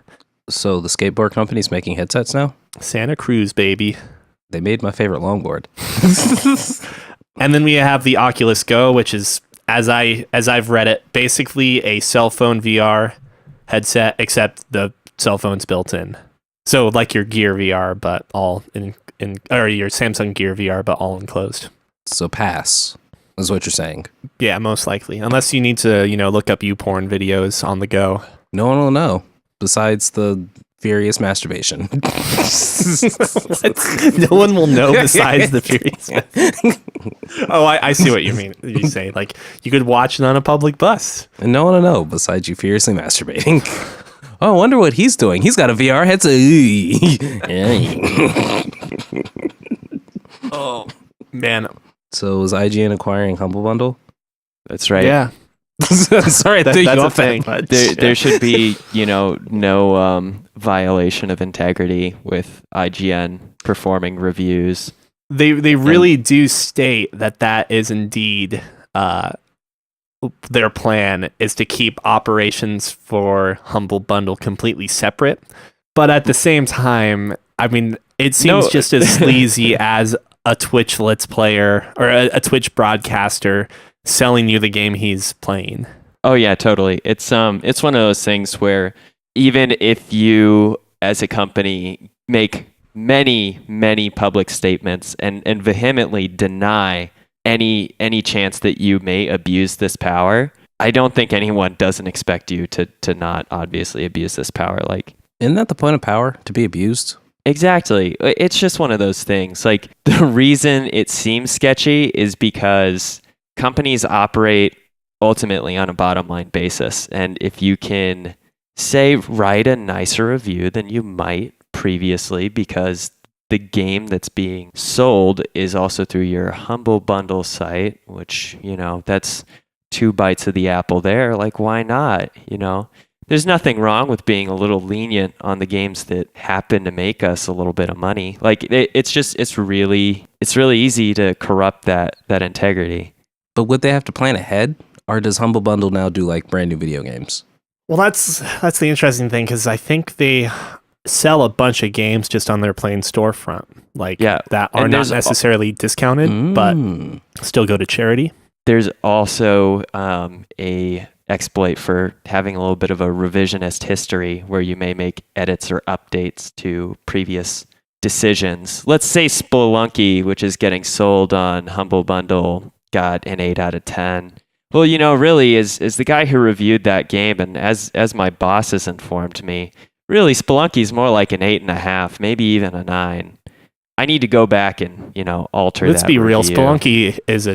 [SPEAKER 3] So the skateboard company's making headsets now?
[SPEAKER 2] Santa Cruz, baby.
[SPEAKER 3] They made my favorite longboard.
[SPEAKER 2] And then we have the Oculus Go, which is, as I've read it, basically a cell phone VR headset, except the cell phone's built in. So like your Gear VR, but all in or your Samsung Gear VR, but all enclosed.
[SPEAKER 3] So pass, is what you're saying.
[SPEAKER 2] Yeah, most likely. Unless you need to, look up YouPorn videos on the go.
[SPEAKER 3] No one will know, besides the furious masturbation.
[SPEAKER 2] No one will know besides the furious. Oh, I see what you mean. You say, like, you could watch it on a public bus.
[SPEAKER 3] And no one will know besides you furiously masturbating. Oh, I wonder what he's doing. He's got a VR headset.
[SPEAKER 2] Oh, man.
[SPEAKER 3] So is IGN acquiring Humble Bundle?
[SPEAKER 1] That's right.
[SPEAKER 2] Yeah.
[SPEAKER 3] Sorry, I threw you
[SPEAKER 2] That's a
[SPEAKER 3] off
[SPEAKER 2] thing.
[SPEAKER 3] that much.
[SPEAKER 1] There should be, no violation of integrity with IGN performing reviews.
[SPEAKER 2] They really do state that is indeed their plan is to keep operations for Humble Bundle completely separate. But at the same time, I mean, it seems just as sleazy as a Twitch Let's Player or a Twitch broadcaster selling you the game he's playing.
[SPEAKER 1] Oh yeah, totally. It's one of those things where even if you as a company make many public statements and vehemently deny any chance that you may abuse this power, I don't think anyone doesn't expect you to not obviously abuse this power. Like,
[SPEAKER 3] isn't that the point of power, to be abused?
[SPEAKER 1] exactly. It's just one of those things. Like, the reason it seems sketchy is because companies operate ultimately on a bottom line basis. And if you can say, write a nicer review than you might previously because the game that's being sold is also through your Humble Bundle site, which, that's 2 bites of the apple there. Like, why not? There's nothing wrong with being a little lenient on the games that happen to make us a little bit of money. Like, it's really easy to corrupt that integrity.
[SPEAKER 3] But would they have to plan ahead? Or does Humble Bundle now do like brand new video games?
[SPEAKER 2] Well, that's the interesting thing, because I think they sell a bunch of games just on their plain storefront, that are not necessarily discounted, but still go to charity.
[SPEAKER 1] There's also a exploit for having a little bit of a revisionist history where you may make edits or updates to previous decisions. Let's say Spelunky, which is getting sold on Humble Bundle, got an 8 out of 10. Well, really, is the guy who reviewed that game, and as my boss has informed me, really Spelunky's more like an 8.5, maybe even a 9. I need to go back and alter that.
[SPEAKER 2] Let's be real.
[SPEAKER 1] review.
[SPEAKER 2] Spelunky is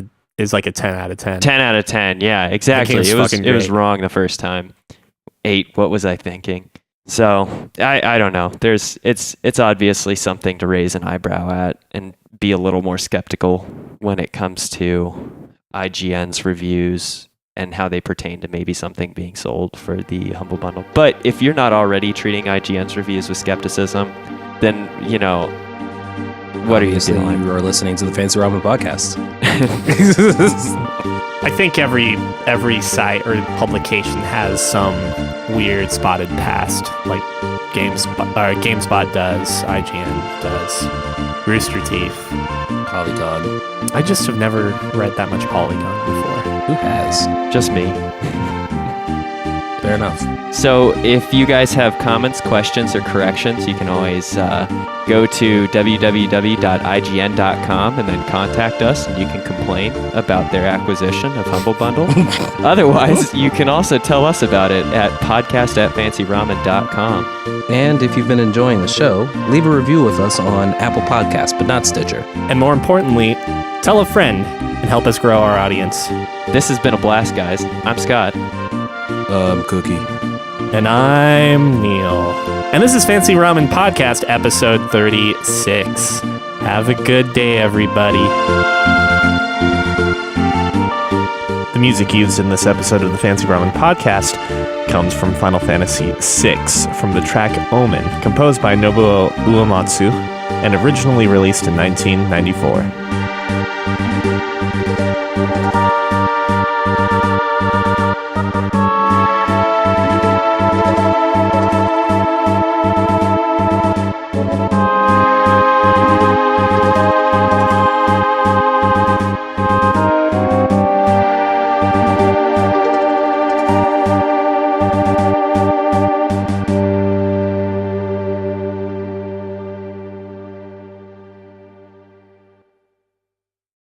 [SPEAKER 2] like a 10 out of 10.
[SPEAKER 1] 10 out of 10. Yeah, exactly.
[SPEAKER 2] game's fucking
[SPEAKER 1] It was
[SPEAKER 2] great.
[SPEAKER 1] wrong the first time. 8. What was I thinking? So I don't know. It's obviously something to raise an eyebrow at and be a little more skeptical when it comes to IGN's reviews and how they pertain to maybe something being sold for the Humble Bundle. But if you're not already treating IGN's reviews with skepticism, then what
[SPEAKER 3] Obviously,
[SPEAKER 1] are you doing?
[SPEAKER 3] You are listening to the Fancy Ramen podcast.
[SPEAKER 2] I think every site or publication has some weird spotted past, like GameSpot does, IGN does, Rooster Teeth.
[SPEAKER 3] Polygon.
[SPEAKER 2] I just have never read that much Polygon before.
[SPEAKER 3] Who has?
[SPEAKER 1] Just me.
[SPEAKER 3] Fair enough.
[SPEAKER 1] So if you guys have comments, questions, or corrections, you can always go to www.ign.com and then contact us, and you can complain about their acquisition of Humble Bundle. Otherwise, you can also tell us about it at podcast@fancyramen.com.
[SPEAKER 3] And if you've been enjoying the show, leave a review with us on Apple Podcasts, but not Stitcher.
[SPEAKER 2] And more importantly, tell a friend and help us grow our audience.
[SPEAKER 1] This has been a blast, guys. I'm Scott.
[SPEAKER 3] Cookie.
[SPEAKER 2] And I'm Neil. And this is Fancy Ramen Podcast, episode 36. Have a good day, everybody. The music used in this episode of the Fancy Ramen Podcast comes from Final Fantasy VI, from the track Omen, composed by Nobuo Uematsu, and originally released in 1994.